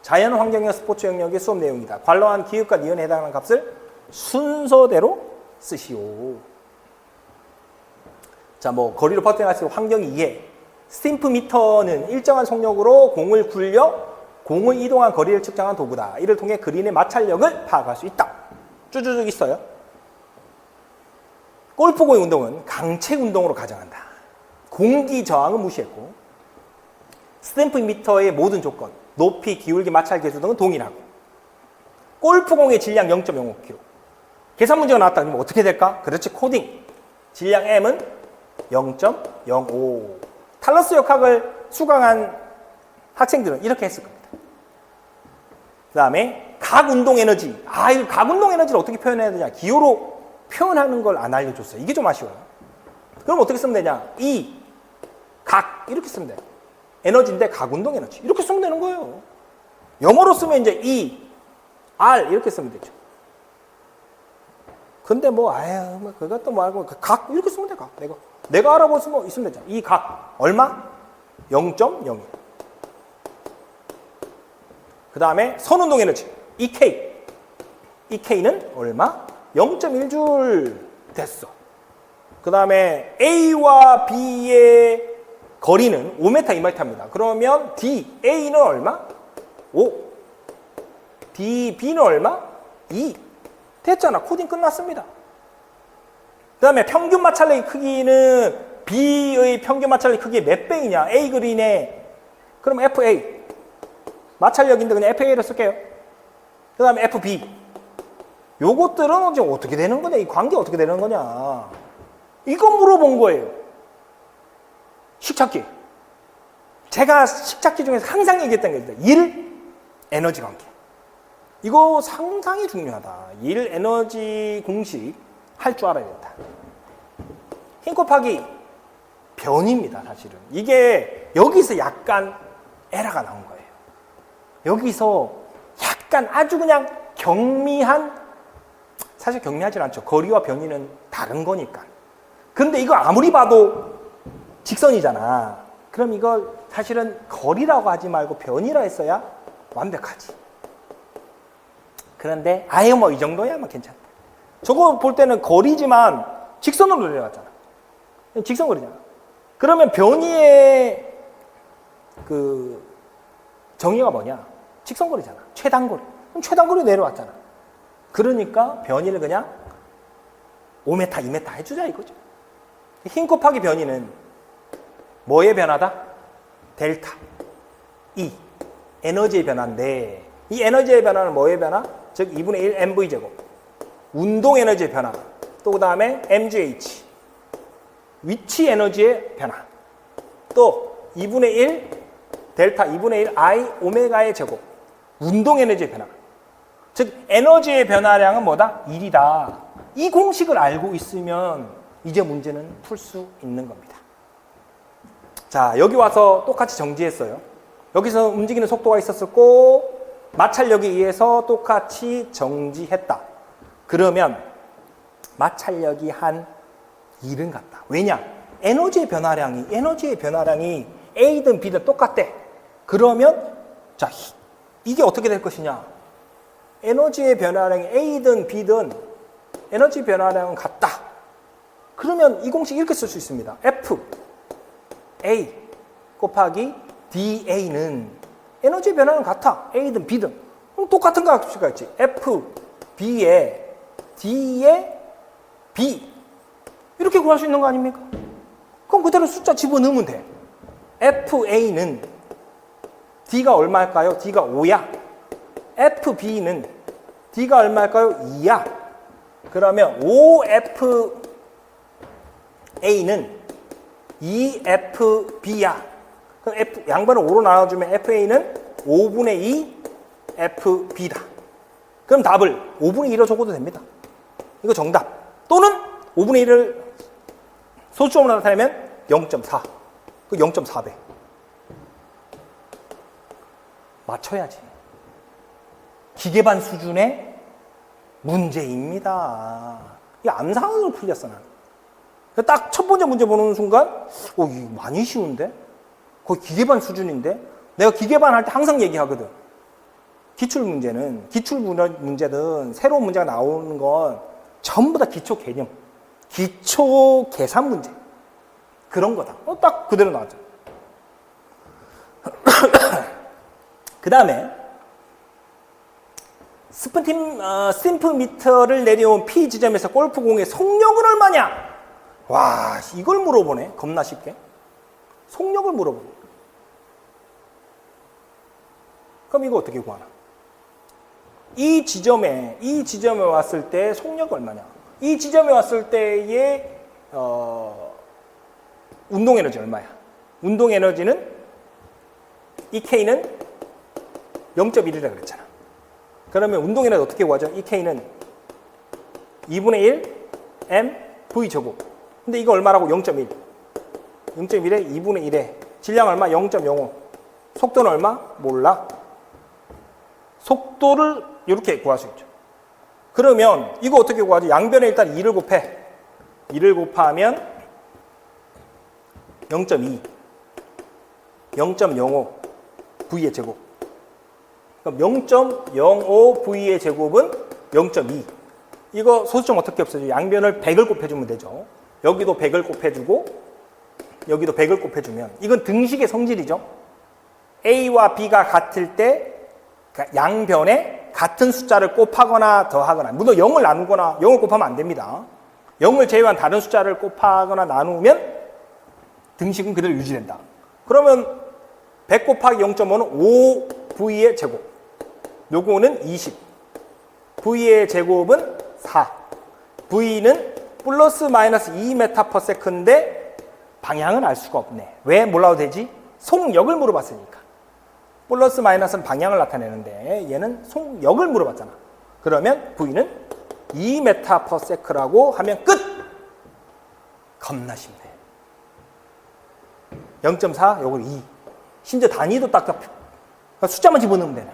자연환경과 스포츠 영역의 수업 내용이다. 관로한 기읍과 니은에 해당하는 값을 순서대로 쓰시오. 자, 뭐 거리를 버텨낼 수 있는 환경 이해. 스탬프미터는 일정한 속력으로 공을 굴려 공을 이동한 거리를 측정한 도구다. 이를 통해 그린의 마찰력을 파악할 수 있다. 쭈쭈쭈 있어요. 골프공의 운동은 강체 운동으로 가정한다. 공기 저항은 무시했고 스탬프미터의 모든 조건, 높이, 기울기, 마찰 계수 등은 동일하고 골프공의 질량 0.05kg. 계산 문제가 나왔다. 그러면 어떻게 될까? 그렇지, 코딩. 질량 M은 0.05. 탈러스 역학을 수강한 학생들은 이렇게 했을 겁니다. 그 다음에 각 운동 에너지. 이 각 운동 에너지를 어떻게 표현해야 되냐. 기호로 표현하는 걸 안 알려줬어요. 이게 좀 아쉬워요. 그럼 어떻게 쓰면 되냐. 각 이렇게 쓰면 돼요. 에너지인데 각 운동 에너지. 이렇게 쓰면 되는 거예요. 영어로 쓰면 이제 R 이렇게 쓰면 되죠. 근데 그것도 말고 각 이렇게 쓰면 돼. 각. 내가 알아보면 있으면 되잖아. 이 각 얼마? 0.01. 그 다음에 선운동 에너지 EK. EK는 얼마? 0.1줄 됐어. 그 다음에 A와 B의 거리는 5m, 2m입니다. 그러면 A는 얼마? 5. B는 얼마? 2. 됐잖아. 코딩 끝났습니다. 그 다음에 평균 마찰력의 크기는 B의 평균 마찰력 크기의 몇 배이냐? A 그린에 그럼 FA 마찰력인데 그냥 FA를 쓸게요. 그 다음에 FB 요것들은 이제 어떻게 되는 거냐? 이 관계 어떻게 되는 거냐? 이거 물어본 거예요. 식찾기. 제가 식찾기 중에서 항상 얘기했던 게 있어요. 일, 에너지 관계. 이거 상당히 중요하다. 일, 에너지 공식 할 줄 알아야 된다. 힘 곱하기 변입니다, 사실은. 이게 여기서 약간 에러가 나온 거예요. 여기서 약간 아주 그냥 경미한, 사실 경미하진 않죠. 거리와 변이는 다른 거니까. 근데 이거 아무리 봐도 직선이잖아. 그럼 이걸 사실은 거리라고 하지 말고 변이라 했어야 완벽하지. 그런데 아예 뭐 이 정도야만 괜찮다. 저거 볼 때는 거리지만 직선으로 내려갔잖아. 직선거리잖아. 그러면 변이의 그 정의가 뭐냐? 직선거리잖아. 최단거리. 그럼 최단거리 내려왔잖아. 그러니까 변이를 그냥 5m, 2m 해주자 이거죠. 힘 곱하기 변이는 뭐의 변화다? 델타 E 에너지의 변화인데 이 에너지의 변화는 뭐의 변화? 즉 2분의 1 mv제곱 운동 에너지의 변화 또 그 다음에 mgh 위치 에너지의 변화 또 2분의 1 델타 2분의 1 I 오메가의 제곱 운동 에너지의 변화 즉 에너지의 변화량은 뭐다? 1이다. 이 공식을 알고 있으면 이제 문제는 풀 수 있는 겁니다. 자, 여기 와서 똑같이 정지했어요. 여기서 움직이는 속도가 있었고 마찰력에 의해서 똑같이 정지했다. 그러면 마찰력이 한 1은 같다. 왜냐? 에너지의 변화량이 A든 B든 똑같대. 그러면 자, 이게 어떻게 될 것이냐? 에너지의 변화량이 A든 B든 에너지 변화량은 같다. 그러면 이 공식 이렇게 쓸 수 있습니다. F A 곱하기 DA는 에너지 변화는 같아. A든 B든. 그럼 똑같은 값이 있지. F B에 D에 B 이렇게 구할 수 있는 거 아닙니까? 그럼 그대로 숫자 집어넣으면 돼. FA는 D가 얼마일까요? D가 5야. FB는 D가 얼마일까요? 2야. 그러면 5FA는 2FB야. 그럼 양변을 5로 나눠주면 FA는 5분의 2 FB다. 그럼 답을 5분의 2로 적어도 됩니다. 이거 정답. 또는 5분의 1을 소수점으로 나타내면 0.4. 그 0.4배. 맞춰야지. 기계반 수준의 문제입니다. 이 암산으로 풀렸어, 나는. 딱 첫 번째 문제 보는 순간, 이거 많이 쉬운데? 거의 기계반 수준인데? 내가 기계반 할 때 항상 얘기하거든. 기출문제든 새로운 문제가 나오는 건 전부 다 기초 개념, 기초 계산 문제. 그런 거다. 딱 그대로 나왔죠. 그 다음에, 스탬프미터를 내려온 P 지점에서 골프공의 속력은 얼마냐? 와, 이걸 물어보네. 겁나 쉽게. 속력을 물어보네. 그럼 이거 어떻게 구하나? 이 지점에 왔을 때 속력 얼마냐? 이 지점에 왔을 때의 운동 에너지 얼마야? 운동 에너지는 이 K는 0.1이라고 그랬잖아. 그러면 운동 에너지 어떻게 구하죠? 이 K는 2분의 1 m v 제곱. 근데 이거 얼마라고? 0.1. 0.1에 2분의 1에 질량 얼마? 0.05. 속도는 얼마? 몰라. 속도를 이렇게 구할 수 있죠. 그러면 이거 어떻게 구하죠? 양변에 일단 2를 곱해. 2를 곱하면 0.2. 0.05 V의 제곱. 그럼 0.05 V의 제곱은 0.2. 이거 소수점 어떻게 없애죠? 양변을 100을 곱해주면 되죠. 여기도 100을 곱해주고 여기도 100을 곱해주면 이건 등식의 성질이죠. A와 B가 같을 때 양변에 같은 숫자를 곱하거나 더하거나 물론 0을 나누거나 0을 곱하면 안 됩니다. 0을 제외한 다른 숫자를 곱하거나 나누면 등식은 그대로 유지된다. 그러면 100 곱하기 0.5는 5V의 제곱. 요거는 20. V의 제곱은 4. V는 플러스 마이너스 2m/s인데 방향은 알 수가 없네. 왜 몰라도 되지? 속력을 물어봤으니까. 플러스 마이너스는 방향을 나타내는데 얘는 속력을 물어봤잖아. 그러면 V는 2m/s라고 하면 끝! 겁나 쉽네. 0.4, 요걸 2. 심지어 단위도 딱 숫자만 집어넣으면 되네.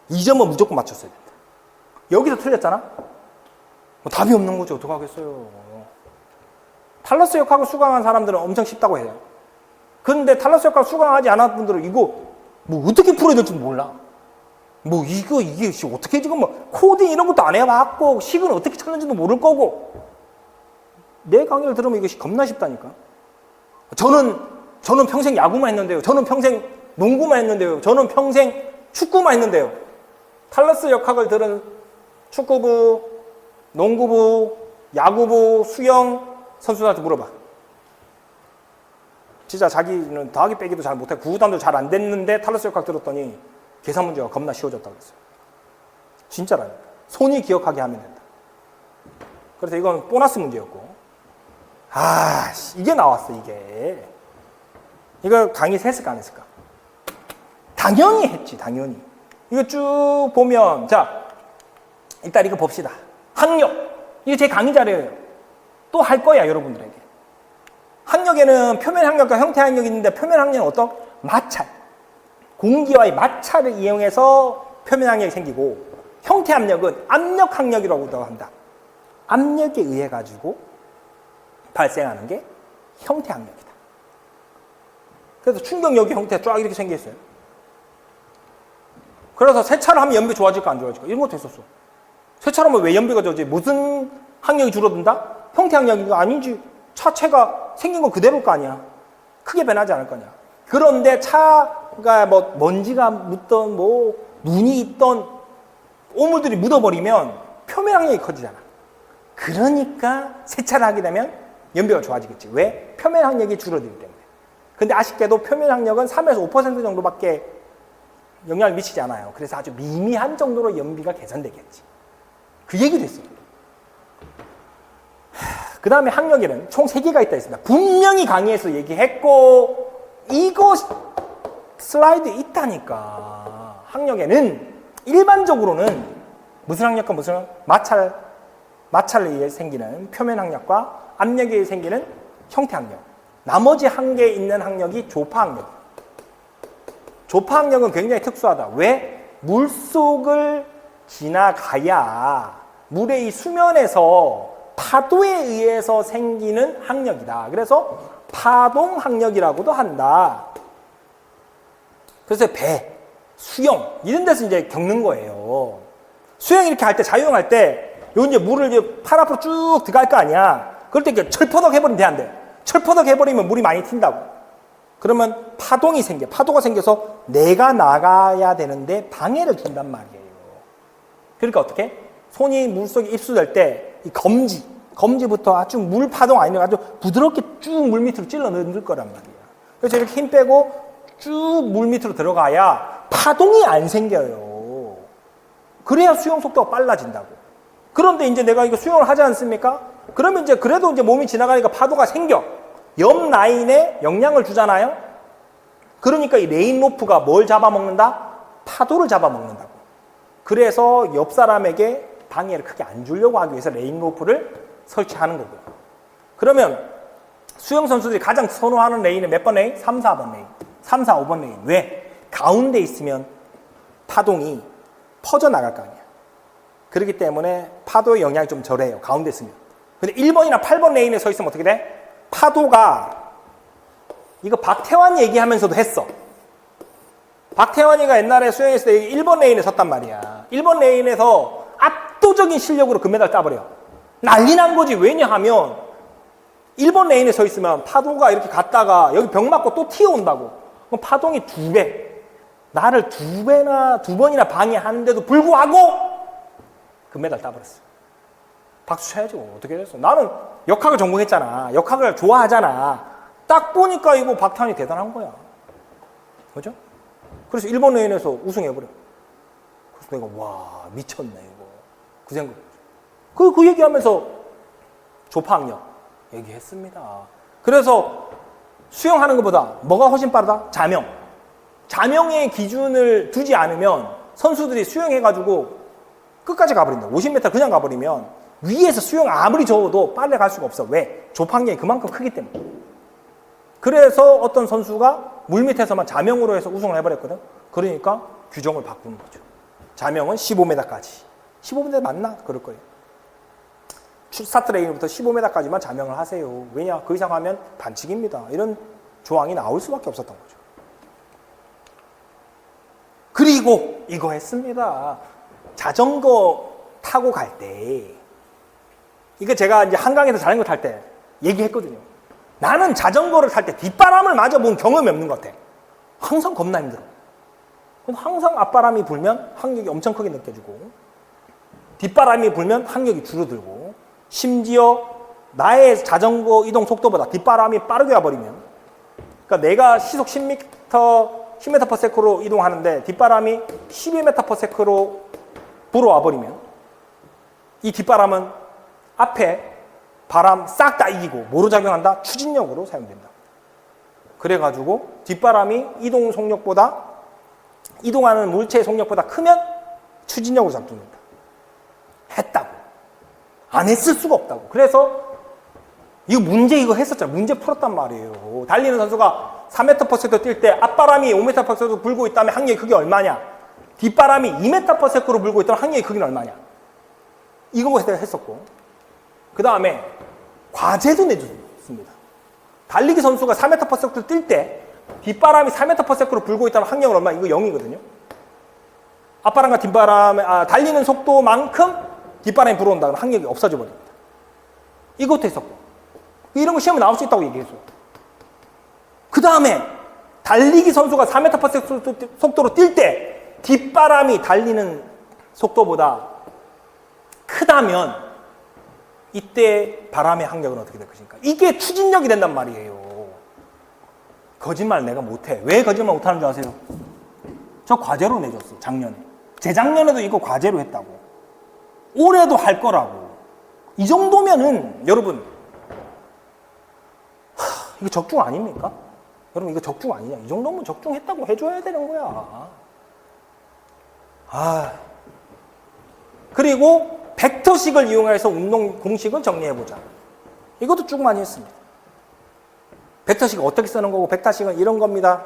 2점은 무조건 맞췄어야 된다. 여기서 틀렸잖아? 답이 없는 거지. 어떡하겠어요. 탈러스 역학을 수강한 사람들은 엄청 쉽다고 해요. 근데 탈러스 역학을 수강하지 않은 분들은 이거 뭐 어떻게 풀어야 될지 몰라. 뭐 이게 어떻게 지금 뭐 코딩 이런 것도 안 해봤고 식은 어떻게 찾는지도 모를 거고. 내 강의를 들으면 이것이 겁나 쉽다니까. 저는 평생 야구만 했는데요. 저는 평생 농구만 했는데요. 저는 평생 축구만 했는데요. 탈러스 역학을 들은 축구부, 농구부, 야구부, 수영 선수들한테 물어봐. 진짜 자기는 더하기 빼기도 잘 못해, 구구단도 잘 안 됐는데 탈러스 역학 들었더니 계산 문제가 겁나 쉬워졌다고 그랬어요. 진짜라니까. 손이 기억하게 하면 된다. 그래서 이건 보너스 문제였고. 이게 나왔어, 이게. 이거 강의에서 했을까, 안 했을까? 당연히 했지, 당연히. 이거 쭉 보면, 자, 일단 이거 봅시다. 학력. 이게 제 강의 자료예요. 또 할 거야, 여러분들에게. 학력에는 표면 학력과 형태 학력이 있는데, 표면 학력은 어떤? 마찰. 공기와의 마찰을 이용해서 표면 학력이 생기고, 형태 학력은 압력 학력이라고도 한다. 압력에 의해 가지고 발생하는 게 형태 학력이다. 그래서 충격력의 형태가 쫙 이렇게 생겨 있어요. 그래서 세차를 하면 연비 좋아질까 안 좋아질까 이런 것도 했었어. 세차를 하면 왜 연비가 좋아지? 무슨 학력이 줄어든다? 형태 학력이 아니지. 차체가 생긴 건 그대로일 거 아니야. 크게 변하지 않을 거냐. 그런데 차가 뭐 먼지가 묻던 뭐 눈이 있던 오물들이 묻어버리면 표면 학력이 커지잖아. 그러니까 세차를 하게 되면 연비가 좋아지겠지. 왜? 표면 학력이 줄어들기 때문에. 근데 아쉽게도 표면 학력은 3에서 5% 정도밖에 영향을 미치지 않아요. 그래서 아주 미미한 정도로 연비가 개선되겠지. 그 얘기도 했어요. 그 다음에 학력에는 총 3개가 있다 했습니다. 분명히 강의에서 얘기했고, 이거 슬라이드 있다니까. 학력에는 일반적으로는 무슨 학력과 무슨 마찰에 의해 생기는 표면 학력과 압력에 의해 생기는 형태 학력. 나머지 한 개 있는 학력이 조파 학력. 조파 학력은 굉장히 특수하다. 왜? 물속을 지나가야 물의 이 수면에서 파도에 의해서 생기는 학력이다. 그래서 파동 학력이라고도 한다. 그래서 배, 수영 이런 데서 이제 겪는 거예요. 수영 이렇게 할 때, 자유형 할 때, 요 이제 물을 이제 팔 앞으로 쭉 들어갈 거 아니야. 그럴 때 이렇게 철퍼덕 해버리면 돼, 안 돼? 철퍼덕 해버리면 물이 많이 튄다고. 그러면 파동이 생겨. 파도가 생겨서 내가 나가야 되는데 방해를 준단 말이에요. 그러니까 어떻게? 손이 물속에 입수될 때 이 검지부터 아주 물 파동 아니라 아주 부드럽게 쭉 물 밑으로 찔러 넣을 거란 말이야. 그래서 이렇게 힘 빼고 쭉 물 밑으로 들어가야 파동이 안 생겨요. 그래야 수영 속도가 빨라진다고. 그런데 이제 내가 이거 수영을 하지 않습니까? 그러면 이제 그래도 이제 몸이 지나가니까 파도가 생겨. 옆 라인에 영향을 주잖아요. 그러니까 이 레인로프가 뭘 잡아먹는다? 파도를 잡아먹는다고. 그래서 옆 사람에게 방해를 크게 안 주려고 하기 위해서 레인로프를 설치하는 거고요. 그러면 수영 선수들이 가장 선호하는 레인은 몇 번 레인? 3, 4번 레인. 3, 4, 5번 레인. 왜? 가운데 있으면 파동이 퍼져나갈 거 아니야. 그렇기 때문에 파도의 영향이 좀 덜해요. 가운데 있으면. 근데 1번이나 8번 레인에 서 있으면 어떻게 돼? 파도가, 이거 박태환이 얘기하면서도 했어. 박태환이가 옛날에 수영했을 때 1번 레인에 섰단 말이야. 1번 레인에서 압도적인 실력으로 금메달 따버려. 난리 난 거지. 왜냐하면 1번 레인에 서 있으면 파도가 이렇게 갔다가 여기 벽 맞고 또 튀어온다고. 그럼 파동이 2배. 나를 2번이나 방해하는데도 불구하고 금메달 따버렸어. 박수 쳐야지. 어떻게 됐어? 나는 역학을 전공했잖아. 역학을 좋아하잖아. 딱 보니까 이거 박태환이 대단한 거야. 그죠? 그래서 1번 레인에서 우승해버려. 그래서 내가 와 미쳤네 이거. 그 생각. 그 얘기하면서 조파학력 얘기했습니다. 그래서 수영하는 것보다 뭐가 훨씬 빠르다? 자명. 자명의 기준을 두지 않으면 선수들이 수영해가지고 끝까지 가버린다. 50m 그냥 가버리면 위에서 수영 아무리 적어도 빨리 갈 수가 없어. 왜? 조파학력이 그만큼 크기 때문에. 그래서 어떤 선수가 물 밑에서만 자명으로 해서 우승을 해버렸거든. 그러니까 규정을 바꾸는 거죠. 자명은 15m까지. 15m 맞나? 그럴 거예요. 스타트 레인부터 15m까지만 자명을 하세요. 왜냐? 그 이상 하면 반칙입니다. 이런 조항이 나올 수밖에 없었던 거죠. 그리고 이거 했습니다. 자전거 타고 갈 때, 이거 제가 이제 한강에서 자전거 탈 때 얘기했거든요. 나는 자전거를 탈 때 뒷바람을 맞아본 경험이 없는 것 같아. 항상 겁나 힘들어. 항상 앞바람이 불면 항력이 엄청 크게 느껴지고, 뒷바람이 불면 항력이 줄어들고, 심지어 나의 자전거 이동 속도보다 뒷바람이 빠르게 와버리면, 그러니까 내가 시속 10m/s로 이동하는데 뒷바람이 12m/s로 불어와버리면 이 뒷바람은 앞에 바람 싹 다 이기고 뭐로 작용한다? 추진력으로 사용된다. 그래가지고 뒷바람이 이동 속력보다, 이동하는 물체의 속력보다 크면 추진력으로 작동된다. 했다고. 안 했을 수가 없다고. 그래서 이거 문제 이거 했었잖아. 문제 풀었단 말이에요. 달리는 선수가 4m/s 뛸 때 앞바람이 5m/s로 불고 있다면 항력이 크기 얼마냐? 뒷바람이 2m/s로 불고 있다면 항력이 크기는 얼마냐? 이거 했었고, 그 다음에 과제도 내줬습니다. 달리기 선수가 4m/s를 뛸 때 뒷바람이 4m/s로 불고 있다면 항력은 얼마? 이거 0이거든요. 앞바람과 뒷바람, 달리는 속도만큼 뒷바람이 불어온다 그러면 항력이 없어져 버립니다. 이것도 했었고, 이런 거 시험에 나올 수 있다고 얘기했어요. 그 다음에 달리기 선수가 4m/s 속도로 뛸 때 뒷바람이 달리는 속도보다 크다면 이때 바람의 항력은 어떻게 될 것인가? 이게 추진력이 된단 말이에요. 거짓말 내가 못해. 왜 거짓말 못하는 줄 아세요? 저 과제로 내줬어, 작년에. 재작년에도 이거 과제로 했다고. 올해도 할 거라고. 이 정도면은 여러분, 이거 적중 아닙니까? 여러분 이거 적중 아니냐? 이 정도면 적중했다고 해줘야 되는 거야. 그리고 벡터식을 이용해서 운동 공식을 정리해보자. 이것도 쭉 많이 했습니다. 벡터식을 어떻게 쓰는 거고, 벡터식은 이런 겁니다.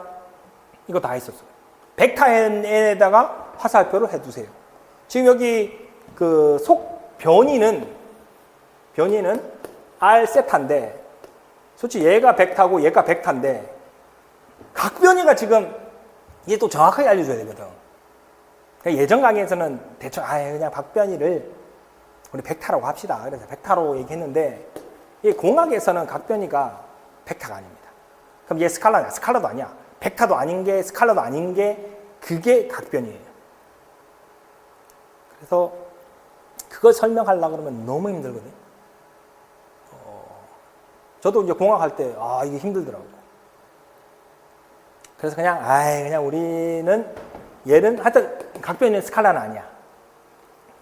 이거 다 했었어요. 벡터에다가 화살표를 해두세요. 지금 여기 그 변이는 R 세타인데, 솔직히 얘가 벡터고 얘가 벡터인데, 각 변이가 지금 이게 또 정확하게 알려줘야 되거든. 그러니까 예전 강의에서는 대충 그냥 박변이를 우리 벡터라고 합시다. 그래서 벡터로 얘기했는데, 이 공학에서는 각 변이가 벡터가 아닙니다. 그럼 얘 스칼라냐? 스칼라도 아니야. 벡터도 아닌 게, 스칼라도 아닌 게, 그게 각 변이에요. 그래서 그걸 설명하려고 그러면 너무 힘들거든요. 저도 이제 공학할 때 이게 힘들더라고요. 그래서 그냥 우리는 얘는 하여튼 각 변이는 스칼라는 아니야.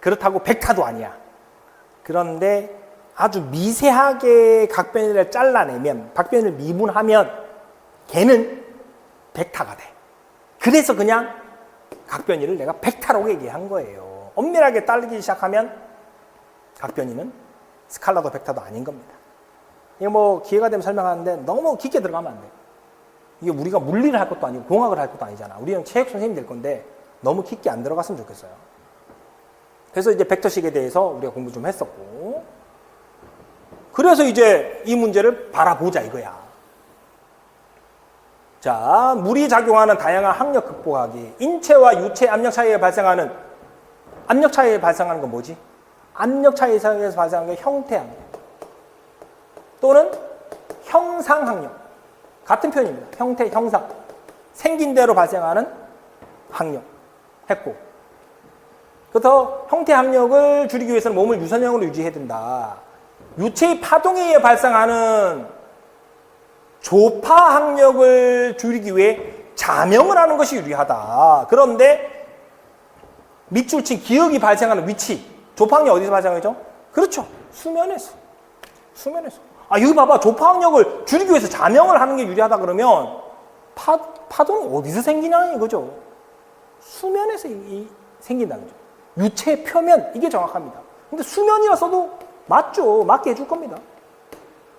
그렇다고 벡터도 아니야. 그런데 아주 미세하게 각 변이를 잘라내면, 각 변이를 미분하면 걔는 벡터가 돼. 그래서 그냥 각 변이를 내가 벡터라고 얘기한 거예요. 엄밀하게 따르기 시작하면 각 변이는 스칼라도 벡터도 아닌 겁니다. 이거 뭐 기회가 되면 설명하는데 너무 깊게 들어가면 안 돼요. 이게 우리가 물리를 할 것도 아니고 공학을 할 것도 아니잖아. 우리는 체육 선생님이 될 건데 너무 깊게 안 들어갔으면 좋겠어요. 그래서 이제 벡터식에 대해서 우리가 공부 좀 했었고, 그래서 이제 이 문제를 바라보자 이거야. 자, 물이 작용하는 다양한 항력 극복하기. 인체와 유체 압력 차이에 발생하는, 압력 차이에 발생하는 건 뭐지? 압력 차이에서 발생하는 게 형태 항력 또는 형상 항력. 같은 표현입니다. 형태, 형상. 생긴 대로 발생하는 항력 했고, 그래서 형태 항력을 줄이기 위해서는 몸을 유선형으로 유지해야 된다. 유체의 파동에 의해 발생하는 조파 항력을 줄이기 위해 자명을 하는 것이 유리하다. 그런데 밑줄친 기역이 발생하는 위치, 조파 항력 어디서 발생하죠? 그렇죠. 수면에서. 여기 봐봐. 조파 항력을 줄이기 위해서 자명을 하는 게 유리하다 그러면 파동이 어디서 생기냐 이거죠. 수면에서 생긴다는 거죠. 유체 표면, 이게 정확합니다. 근데 수면이라 써도 맞죠. 맞게 해줄 겁니다.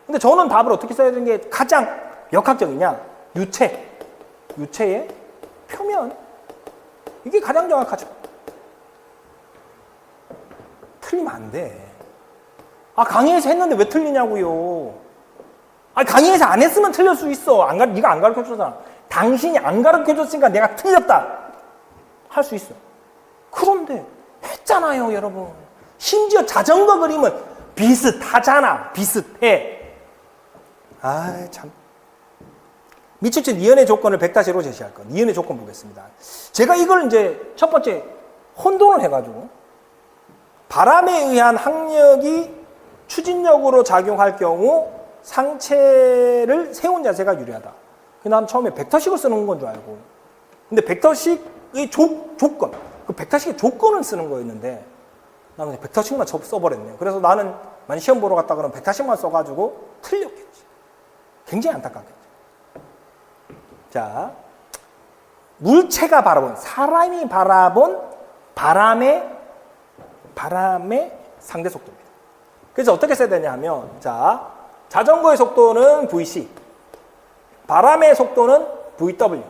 근데 저는 답을 어떻게 써야 되는 게 가장 역학적이냐? 유체의 표면. 이게 가장 정확하죠. 틀리면 안 돼. 강의에서 했는데 왜 틀리냐고요. 강의에서 안 했으면 틀릴 수 있어. 네가 안 가르쳐줬잖아. 당신이 안 가르쳐줬으니까 내가 틀렸다. 할 수 있어. 그런데 했잖아요, 여러분. 심지어 자전거 그림은 비슷하잖아. 비슷해. 아, 참. 미칠제 니은의 조건을 100-1로 제시할 거. 니은의 조건 보겠습니다. 제가 이걸 이제 첫 번째 혼돈을 해가지고 바람에 의한 항력이 추진력으로 작용할 경우 상체를 세운 자세가 유리하다. 난 처음에 벡터식을 쓰는 건 줄 알고. 근데 벡터식의 조건, 그 벡터식의 조건을 쓰는 거였는데 나는 그냥 벡터식만 써버렸네요. 그래서 나는 만약 시험 보러 갔다 그러면 벡터식만 써가지고 틀렸겠지. 굉장히 안타깝겠죠. 자, 물체가 바라본, 사람이 바라본 바람의 상대 속도입니다. 그래서 어떻게 써야 되냐 하면, 자, 자전거의 속도는 VC, 바람의 속도는 VW.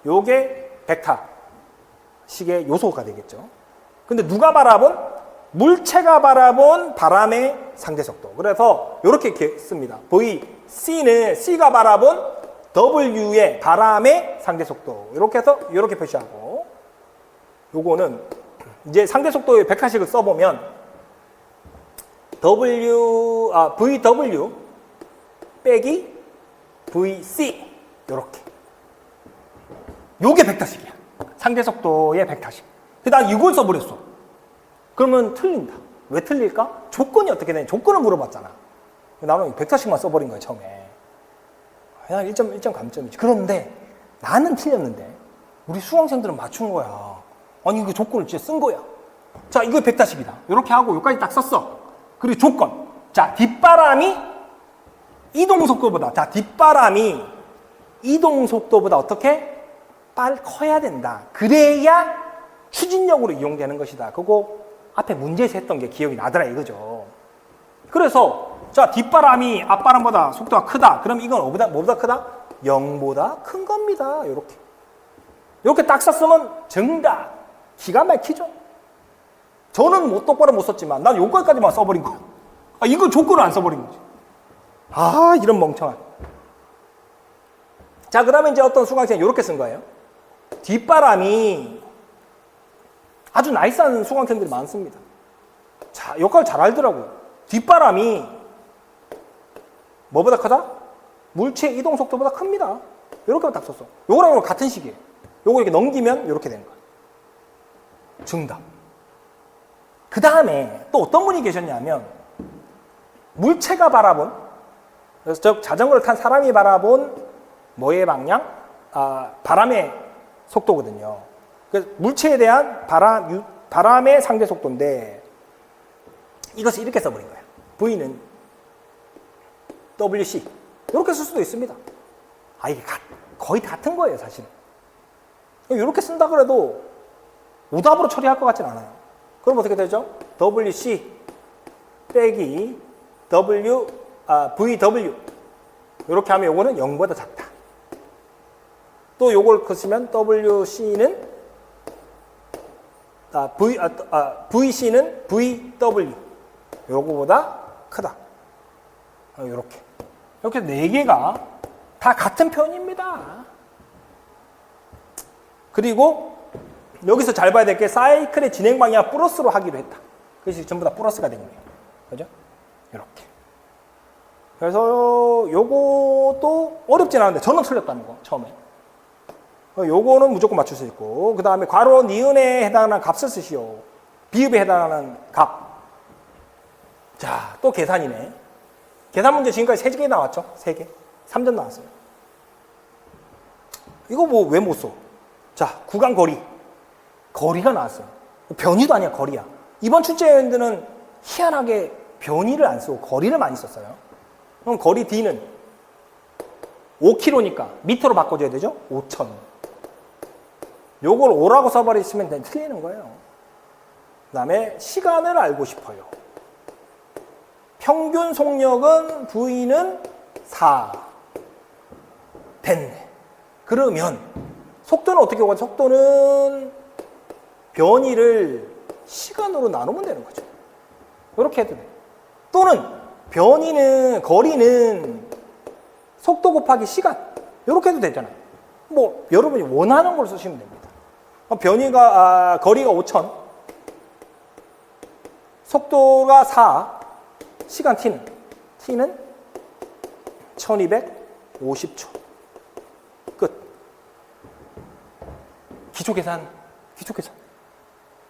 요게 벡터식의 요소가 되겠죠. 근데 누가 바라본? 물체가 바라본 바람의 상대 속도. 그래서 이렇게 씁니다. VC는 C가 바라본 W의 바람의 상대 속도. 이렇게 해서 이렇게 표시하고, 요거는 이제 상대 속도의 벡터식을 써보면 VW 빼기 VC 요렇게. 요게 벡터식이야. 상대 속도의 벡터식. 근데 난 이걸 써버렸어. 그러면 틀린다. 왜 틀릴까? 조건이 어떻게 되냐. 조건을 물어봤잖아. 나는 벡터식만 써버린 거야, 처음에. 그냥 1점 감점이지. 그런데 나는 틀렸는데 우리 수강생들은 맞춘 거야. 아니, 이거 조건을 진짜 쓴 거야. 자, 이거 벡터식이다. 이렇게 하고 여기까지 딱 썼어. 그리고 조건. 자, 뒷바람이 이동 속도보다, 자, 뒷바람이 이동 속도보다 어떻게? 커야 된다. 그래야 추진력으로 이용되는 것이다. 그거 앞에 문제에서 했던 게 기억이 나더라 이거죠. 그래서 자, 뒷바람이 앞바람보다 속도가 크다. 그럼 이건 뭐보다 크다? 0보다 큰 겁니다. 이렇게 딱 썼으면 정답. 기가 막히죠. 저는 똑바로 못 썼지만 난 요거까지만 써버린 거야. 이거 조건을 안 써버린 거지. 이런 멍청한. 자, 그 다음에 이제 어떤 수강생이 이렇게 쓴 거예요. 뒷바람이 아주 나이스한 수강생들이 많습니다. 자, 요걸 잘 알더라고요. 뒷바람이 뭐보다 크다? 물체의 이동 속도보다 큽니다. 이렇게 딱 썼어. 요거랑 같은 식이에요. 요거 이렇게 넘기면 이렇게 되는 거야. 정답. 그 다음에 또 어떤 분이 계셨냐면 물체가 바라본, 그래서 저 자전거를 탄 사람이 바라본 뭐의 방향? 바람의 속도거든요. 그래서 물체에 대한 바람의 상대 속도인데 이것을 이렇게 써버린 거예요. V는 WC. 이렇게 쓸 수도 있습니다. 이게 거의 같은 거예요, 사실은. 이렇게 쓴다 그래도 오답으로 처리할 것 같진 않아요. 그럼 어떻게 되죠? WC 빼기 VW. 이렇게 하면 요거는 0보다 작다. 또 요걸 쓰면 WC는 VC는 VW. 요거보다 크다. 요렇게. 이렇게 4개가 다 같은 표현입니다. 그리고 여기서 잘 봐야 될 게 사이클의 진행 방향 플러스로 하기로 했다. 그래서 전부 다 플러스가 된 거예요. 그죠? 이렇게. 그래서 요것도 어렵진 않은데 저는 틀렸다는 거, 처음에. 요거는 무조건 맞출 수 있고, 그 다음에 괄호 니은에 해당하는 값을 쓰시오. 비읍에 해당하는 값. 자, 또 계산이네. 계산 문제 지금까지 3개 나왔죠? 3개. 3점 나왔어요. 이거 뭐 왜 못 써? 자, 구간 거리. 거리가 나왔어요. 변이도 아니야, 거리야. 이번 출제위원들은 희한하게 변이를 안 쓰고 거리를 많이 썼어요. 그럼 거리 D는 5km니까 미터로 바꿔줘야 되죠? 5,000. 요걸 5라고 써버리시면 틀리는 거예요. 그 다음에 시간을 알고 싶어요. 평균 속력은 V는 4. 됐네. 그러면 속도는 어떻게 오가? 속도는 변이를 시간으로 나누면 되는 거죠. 이렇게 해도 돼요. 또는 거리는 속도 곱하기 시간. 이렇게 해도 되잖아요. 뭐 여러분이 원하는 걸 쓰시면 됩니다. 거리가 5,000, 속도가 4, 시간 t는 1250초. 끝. 기초계산.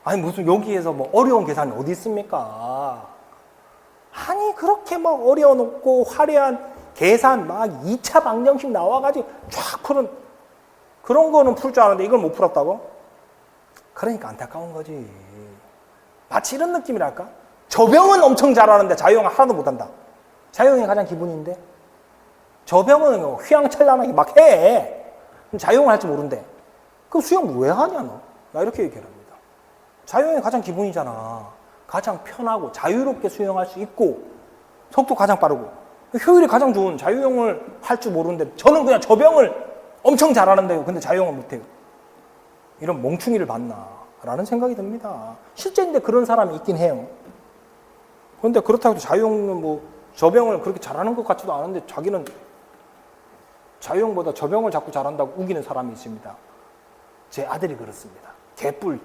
아니 무슨 여기에서 뭐 어려운 계산이 어디 있습니까? 아니 그렇게 막 어려워놓고 화려한 계산 막 2차 방정식 나와가지고 쫙 푸는 그런 거는 풀 줄 아는데 이걸 못 풀었다고? 그러니까 안타까운 거지. 마치 이런 느낌이랄까? 저병은 엄청 잘하는데 자유형은 하나도 못한다. 자유형이 가장 기본인데 저병은 휘황찬란하게 막 해. 자유형을 할 줄 모른대. 그럼 수영 왜 하냐 너? 나 이렇게 얘기를 합니다. 자유형이 가장 기본이잖아. 가장 편하고 자유롭게 수영할 수 있고 속도 가장 빠르고 효율이 가장 좋은 자유형을 할 줄 모르는데 저는 그냥 저병을 엄청 잘하는데요. 근데 자유형은 못해요. 이런 멍충이를 봤나 라는 생각이 듭니다. 실제인데 그런 사람이 있긴 해요. 그런데 그렇다고 해도 자유형은 뭐 저병을 그렇게 잘하는 것 같지도 않은데 자기는 자유형보다 저병을 자꾸 잘한다고 우기는 사람이 있습니다. 제 아들이 그렇습니다. 개뿔.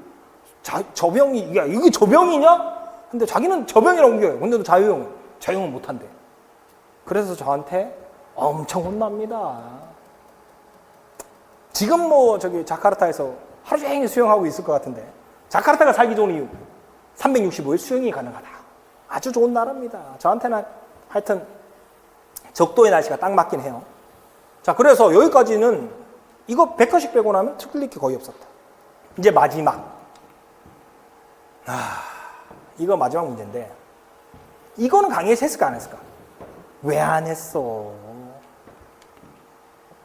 저병이, 야, 이게 저병이냐? 근데 자기는 저병이라고 우겨요. 근데도 자유형은 못한대. 그래서 저한테 엄청 혼납니다. 지금 뭐 자카르타에서 하루 종일 수영하고 있을 것 같은데 자카르타가 살기 좋은 이유 365일 수영이 가능하다. 아주 좋은 나라입니다. 저한테는 하여튼 적도의 날씨가 딱 맞긴 해요. 자, 그래서 여기까지는 이거 100컷씩 빼고 나면 틀릴 게 거의 없었다. 이제 마지막. 이거 마지막 문제인데 이거는 강의에서 했을까 안 했을까? 왜 안 했어?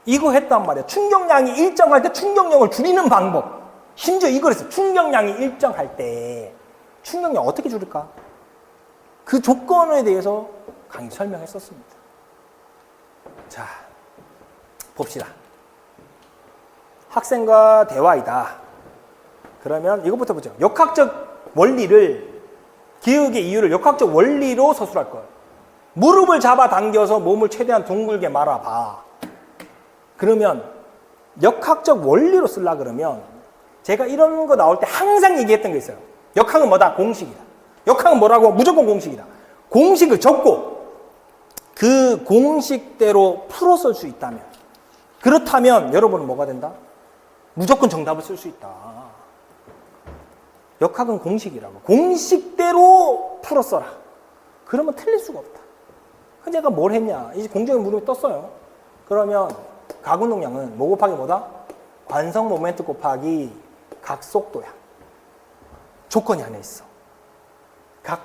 이거 했단 말이야. 충격량이 일정할 때 충격력을 줄이는 방법. 심지어 이걸 했어. 충격량이 일정할 때 충격량 어떻게 줄일까? 그 조건에 대해서 강의 설명했었습니다. 자, 봅시다. 학생과 대화이다. 그러면 이것부터 보죠. 역학적 원리를, 기억의 이유를 역학적 원리로 서술할 거예요. 무릎을 잡아 당겨서 몸을 최대한 둥글게 말아봐. 그러면 역학적 원리로 쓰려고 그러면 제가 이런 거 나올 때 항상 얘기했던 게 있어요. 역학은 뭐다? 공식이다. 역학은 뭐라고? 무조건 공식이다. 공식을 적고 그 공식대로 풀어 쓸 수 있다면, 그렇다면 여러분은 뭐가 된다? 무조건 정답을 쓸 수 있다. 역학은 공식이라고. 공식대로 풀어 써라. 그러면 틀릴 수가 없다. 근데 내가 뭘 했냐? 이제 공정의 무릎이 떴어요. 그러면 가운동량은 뭐 곱하기 뭐다? 관성 모멘트 곱하기 각속도야. 조건이 안에 있어. 각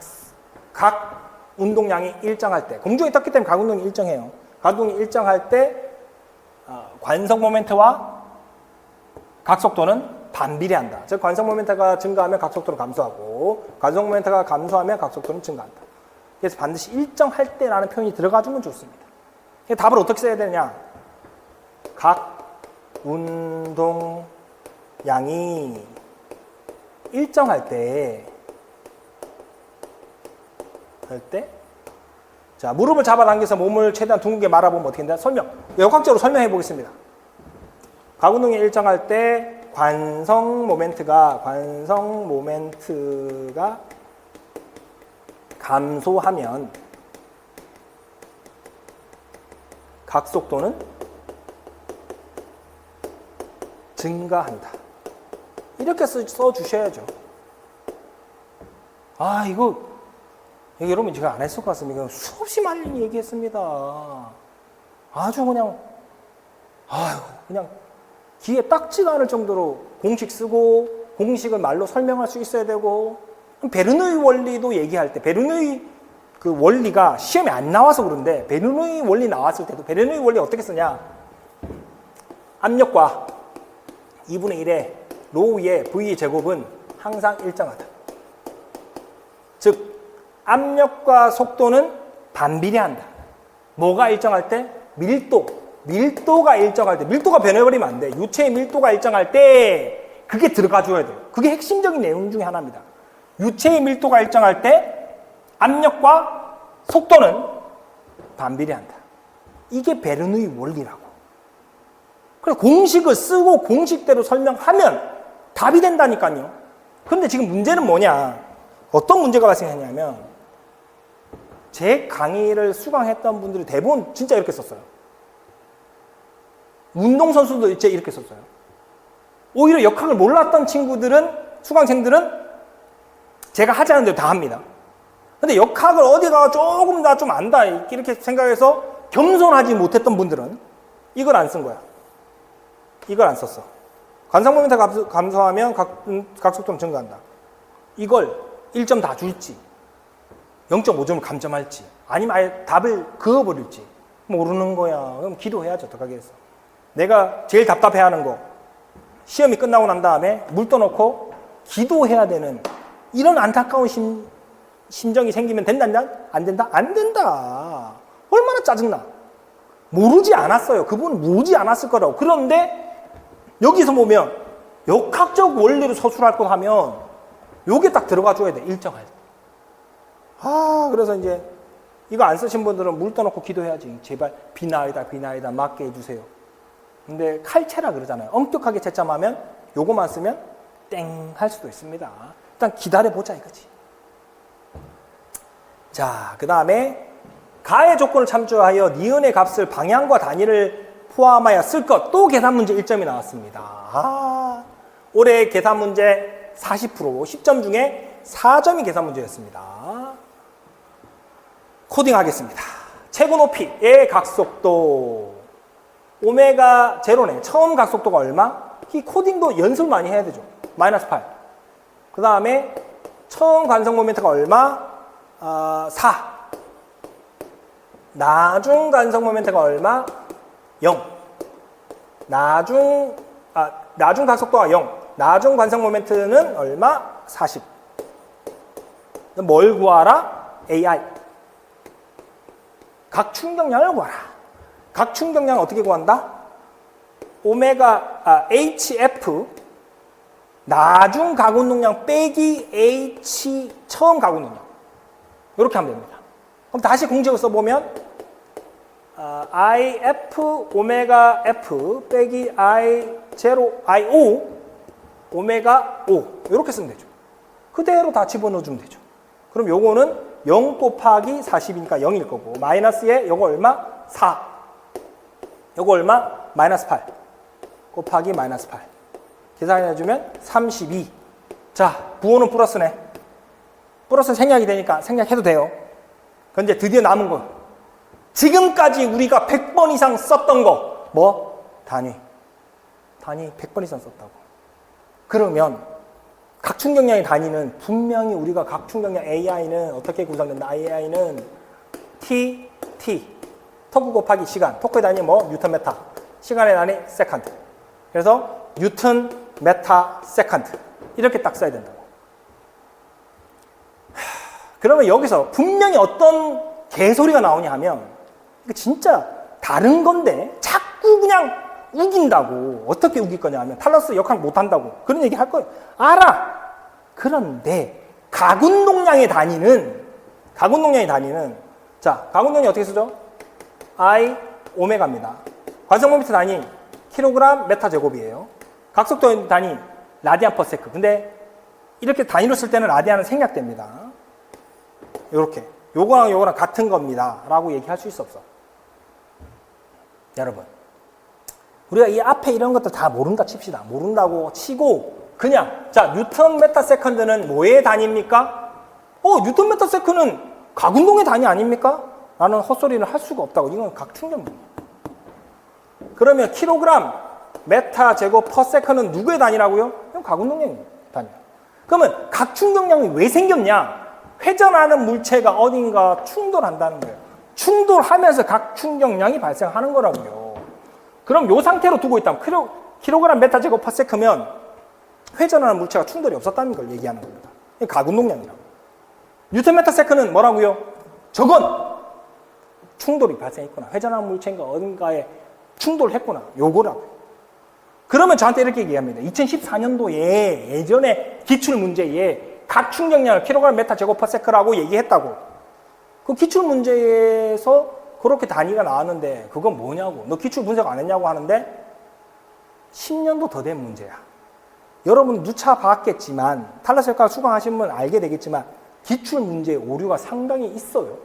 운동량이 일정할 때, 공정이 떴기 때문에 각 운동이 일정해요. 각 운동이 일정할 때 관성 모멘트와 각속도는 반비례한다. 즉 관성 모멘트가 증가하면 각속도는 감소하고 관성 모멘트가 감소하면 각속도는 증가한다. 그래서 반드시 일정할 때라는 표현이 들어가주면 좋습니다. 답을 어떻게 써야 되냐? 각 운동량이 일정할 때 자, 무릎을 잡아당겨서 몸을 최대한 둥글게 말아보면 어떻게 된다? 역학적으로 설명해 보겠습니다. 각 운동이 일정할 때 관성 모멘트가 감소하면 각속도는 증가한다. 이렇게 써주셔야죠. 이거 여러분 제가 안 했을 것 같습니다. 수없이 많이 얘기했습니다. 아주 그냥 귀에 딱지가 않을 정도로 공식 쓰고 공식을 말로 설명할 수 있어야 되고, 베르누이 원리도 얘기할 때 베르누이 그 원리가 시험에 안 나와서 그런데 베르누이 원리 나왔을 때도 베르누이 원리 어떻게 쓰냐? 압력과 2분의 1의 로우의 V의 제곱은 항상 일정하다. 즉 압력과 속도는 반비례한다. 뭐가 일정할 때? 밀도가 일정할 때, 밀도가 변해버리면 안 돼. 유체의 밀도가 일정할 때 그게 들어가 줘야 돼요. 그게 핵심적인 내용 중에 하나입니다. 유체의 밀도가 일정할 때 압력과 속도는 반비례한다. 이게 베르누이 원리라고. 그래서 공식을 쓰고 공식대로 설명하면 답이 된다니까요. 그런데 지금 문제는 뭐냐? 어떤 문제가 발생했냐면 제 강의를 수강했던 분들이 대부분 진짜 이렇게 썼어요. 운동선수도 이제 이렇게 썼어요. 오히려 역학을 몰랐던 친구들은, 수강생들은 제가 하자는 대로 다 합니다. 근데 역학을 어디가 조금 다 좀 안다 이렇게 생각해서 겸손하지 못했던 분들은 이걸 안 쓴 거야. 이걸 안 썼어. 관상모멘트 감소하면 각속도는 증가한다. 이걸 1점 다 줄지 0.5점을 감점할지 아니면 아예 답을 그어버릴지 모르는 거야. 그럼 기도해야죠. 어떡하게 해서. 내가 제일 답답해하는 거 시험이 끝나고 난 다음에 물 떠놓고 기도해야 되는 이런 안타까운 심정이 생기면 된다? 안 된다? 안 된다. 얼마나 짜증나. 모르지 않았어요. 그분은 모르지 않았을 거라고. 그런데 여기서 보면 역학적 원리로 서술할 거 하면 요게 딱 들어가 줘야 돼. 일정할 때. 그래서 이제 이거 안 쓰신 분들은 물 떠놓고 기도해야지. 제발 비나이다 맞게 해주세요. 근데 칼체라 그러잖아요. 엄격하게 채점하면 요거만 쓰면 땡 할 수도 있습니다. 일단 기다려보자 이거지. 자, 그 다음에 가의 조건을 참조하여 니은의 값을 방향과 단위를 포함하여 쓸 것. 또 계산 문제 1점이 나왔습니다. 올해 계산 문제 40%, 10점 중에 4점이 계산 문제였습니다. 코딩 하겠습니다. 최고 높이의 각속도 오메가 제로네. 처음 각속도가 얼마? 이 코딩도 연습을 많이 해야 되죠. 마이너스 8. 그 다음에 처음 관성 모멘트가 얼마? 4. 나중 관성 모멘트가 얼마? 0. 나중 각속도가 0. 나중 관성 모멘트는 얼마? 40. 뭘 구하라? AI. 각 충격량을 구하라. 각 충격량 어떻게 구한다? HF 나중 가운동량 빼기 H 처음 가운동량 이렇게 하면 됩니다. 그럼 다시 공식을 써보면 IF 오메가 F 빼기 I0 오메가 O 이렇게 쓰면 되죠. 그대로 다 집어넣어주면 되죠. 그럼 요거는 0 곱하기 40이니까 0일 거고 마이너스에 요거 얼마? 4. 요거 얼마? 마이너스 8 곱하기 마이너스 8 계산해주면 32. 자, 부호는 플러스네. 플러스 생략이 되니까 생략해도 돼요. 근데 드디어 남은 거 지금까지 우리가 100번 이상 썼던 거 뭐? 단위 100번 이상 썼다고. 그러면 각충격량의 단위는 분명히 우리가 각충격량 AI는 어떻게 구성된다? AI는 T 토크 곱하기 시간. 토크의 단위 뭐? 뉴턴 메타. 시간의 단위 세컨드. 그래서 뉴턴 메타 세컨드. 이렇게 딱 써야 된다고. 그러면 여기서 분명히 어떤 개소리가 나오냐 하면 이거 진짜 다른 건데 자꾸 그냥 우긴다고. 어떻게 우길 거냐 하면 탈러스 역학 못한다고. 그런 얘기 할 거예요. 알아. 그런데 가군동량의 단위는 자, 가군동량이 어떻게 쓰죠? I 오메가입니다. 관성모멘트 단위 킬로그램 메타 제곱이에요. 각속도 단위 라디안 퍼 세크. 근데 이렇게 단위로 쓸 때는 라디안은 생략됩니다. 이렇게 요거랑 요거랑 같은 겁니다 라고 얘기할 수 있어 없어? 여러분, 우리가 이 앞에 이런 것들 다 모른다 칩시다. 모른다고 치고 그냥 자, 뉴턴 메타 세컨드는 뭐의 단위입니까? 뉴턴 메타 세컨드는 각운동의 단위 아닙니까? 라는 헛소리를 할 수가 없다고. 이건 각충격량이에요. 그러면 킬로그램 메타 제곱 퍼 세컨드는 누구의 단위라고요? 이건 각운동량의 단위야. 그러면 각충격량이 왜 생겼냐? 회전하는 물체가 어딘가 충돌한다는 거예요. 충돌하면서 각충격량이 발생하는 거라고요. 그럼 이 상태로 두고 있다면 킬로그램 메타 제곱 퍼 세컨드면 회전하는 물체가 충돌이 없었다는 걸 얘기하는 겁니다. 이게 각운동량이라고. 뉴턴 메타 세컨드는 뭐라고요? 저건 충돌이 발생했구나. 회전하는 물체가 어딘가에 충돌했구나. 요거라고. 그러면 저한테 이렇게 얘기합니다. 2014년도에 예전에 기출문제에 각충격량을 킬로그램 메타 제곱 퍼 세컨드라고 얘기했다고. 그 기출문제에서 그렇게 단위가 나왔는데 그건 뭐냐고. 너 기출 분석 안 했냐고 하는데 10년도 더 된 문제야. 여러분 누차 봤겠지만 탈러스 역학을 수강하시면 알게 되겠지만 기출 문제의 오류가 상당히 있어요.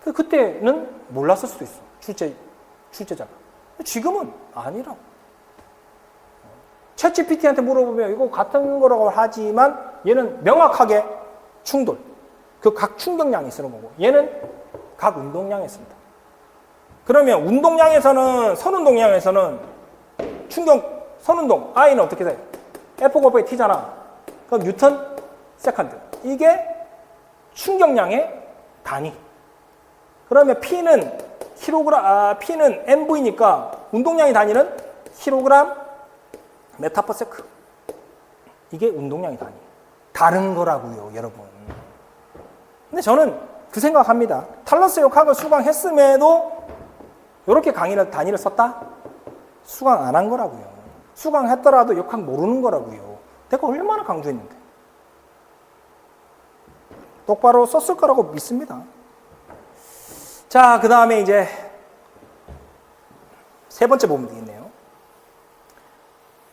그때는 몰랐을 수도 있어. 출제자가. 지금은 아니라고. 챗GPT한테 물어보면 이거 같은 거라고 하지만 얘는 명확하게 충돌. 그 각 충격량이 쓰는 거고 얘는 각 운동량에 씁니다. 그러면 운동량에서는 선운동량에서는 선운동 I는 어떻게 돼요? F 곱하기 T잖아. 그럼 뉴턴 세컨드. 이게 충격량의 단위. 그러면 P는 P는 MV니까 운동량의 단위는 킬로그램 메타 퍼 세크. 이게 운동량의 단위. 다른 거라고요, 여러분. 근데 저는 그 생각합니다. 탈러스 역학을 수강했음에도 이렇게 단위를 썼다? 수강 안 한 거라고요. 수강했더라도 역학 모르는 거라고요. 내가 얼마나 강조했는데. 똑바로 썼을 거라고 믿습니다. 자, 그 다음에 이제 세 번째 보면 되겠네요.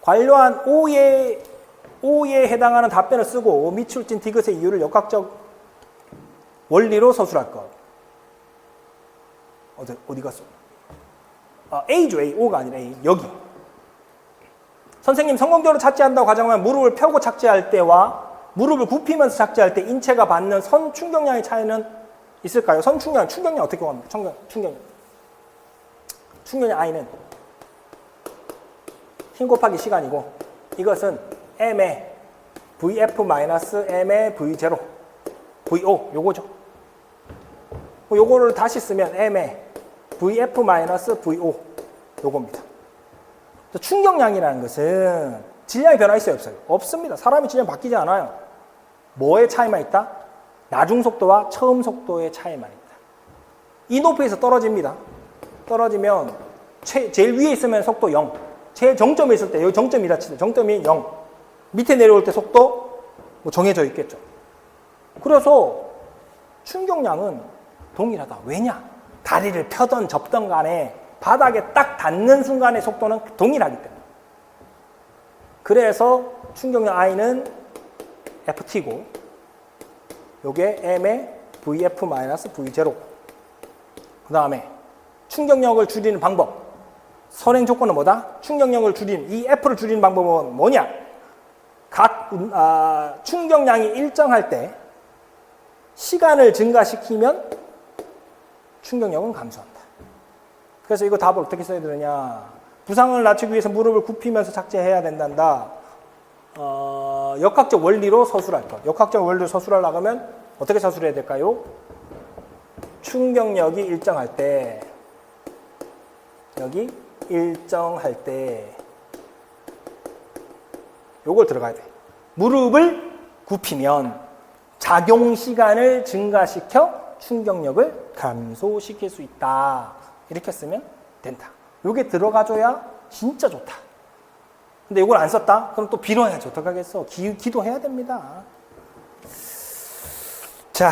관료한 O에 해당하는 답변을 쓰고 미출진 디귿의 이유를 역학적 원리로 서술할 것. 어디 갔어? A죠, A. O가 아니라 A. 여기. 선생님, 성공적으로 착지한다고 가정하면 무릎을 펴고 착지할 때와 무릎을 굽히면서 착지할 때 인체가 받는 선 충격량의 차이는 있을까요? 선 충격량 어떻게 구합니까? 충격량 I는 힘 곱하기 시간이고 이것은 M의 VF-M의 V0 VO 요거죠. 요거를 다시 쓰면 M의 VF-VO 요겁니다. 충격량이라는 것은 질량의 변화 있어요, 없어요? 없습니다. 사람이 질량 바뀌지 않아요. 뭐의 차이만 있다? 나중 속도와 처음 속도의 차이만 있다. 이 높이에서 떨어집니다. 떨어지면 제일 위에 있으면 속도 0. 제일 정점에 있을 때 여기 정점이라 치죠. 정점이 0. 밑에 내려올 때 속도 뭐 정해져 있겠죠. 그래서 충격량은 동일하다. 왜냐? 다리를 펴던 접던 간에 바닥에 딱 닿는 순간의 속도는 동일하기 때문에. 그래서 충격량 I는 FT고 요게 M의 VF-V0. 그 다음에 충격력을 줄이는 방법. 선행 조건은 뭐다? 충격력을 줄이는, 이 F를 줄이는 방법은 뭐냐? 충격량이 일정할 때 시간을 증가시키면 충격력은 감소한다. 그래서 이거 답을 어떻게 써야 되느냐? 부상을 낮추기 위해서 무릎을 굽히면서 착지해야 된단다. 역학적 원리로 서술할 것. 역학적 원리로 서술하려고 하면 어떻게 서술해야 될까요? 충격력이 일정할 때, 여기 일정할 때 요걸 들어가야 돼. 무릎을 굽히면 작용 시간을 증가시켜 충격력을 감소시킬 수 있다. 이렇게 쓰면 된다. 요게 들어가줘야 진짜 좋다. 근데 이걸 안 썼다? 그럼 또 빌어야지. 어떡하겠어? 기도해야 됩니다. 자,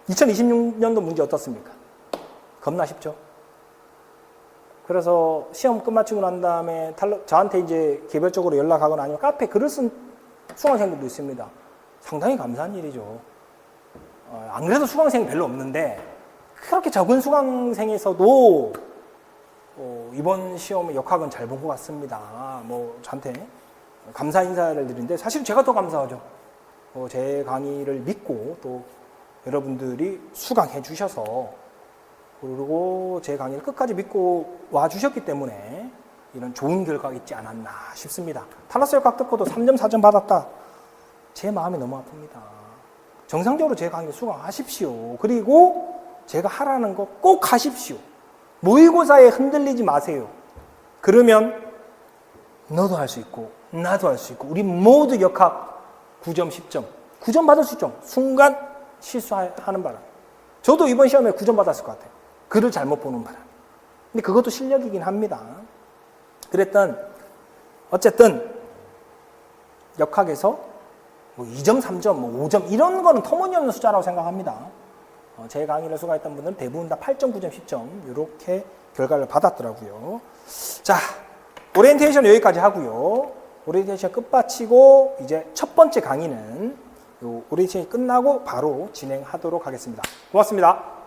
2026년도 문제 어떻습니까? 겁나 쉽죠? 그래서 시험 끝마치고 난 다음에 저한테 이제 개별적으로 연락하거나 아니면 카페 글을 쓴 수강생들도 있습니다. 상당히 감사한 일이죠. 안 그래도 수강생 별로 없는데 그렇게 적은 수강생에서도 이번 시험은 역학은 잘 본 것 같습니다. 저한테 감사 인사를 드리는데 사실 제가 더 감사하죠. 제 강의를 믿고 또 여러분들이 수강해 주셔서 그리고 제 강의를 끝까지 믿고 와주셨기 때문에 이런 좋은 결과가 있지 않았나 싶습니다. 탈러스 역학 듣고도 3점, 4점 받았다. 제 마음이 너무 아픕니다. 정상적으로 제 강의를 수강하십시오. 그리고 제가 하라는 거 꼭 하십시오. 모의고사에 흔들리지 마세요. 그러면 너도 할 수 있고 나도 할 수 있고 우리 모두 역학 9점, 10점 9점 받을 수 있죠. 순간 실수하는 바람. 저도 이번 시험에 9점 받았을 것 같아요. 글을 잘못 보는 바람. 근데 그것도 실력이긴 합니다. 어쨌든 역학에서 2점, 3점, 5점 이런 거는 터무니없는 숫자라고 생각합니다. 제 강의를 수강했던 분들은 대부분 다 8점, 9점, 10점 이렇게 결과를 받았더라고요. 자, 오리엔테이션 여기까지 하고요. 오리엔테이션 끝마치고 이제 첫 번째 강의는 요 오리엔테이션이 끝나고 바로 진행하도록 하겠습니다. 고맙습니다.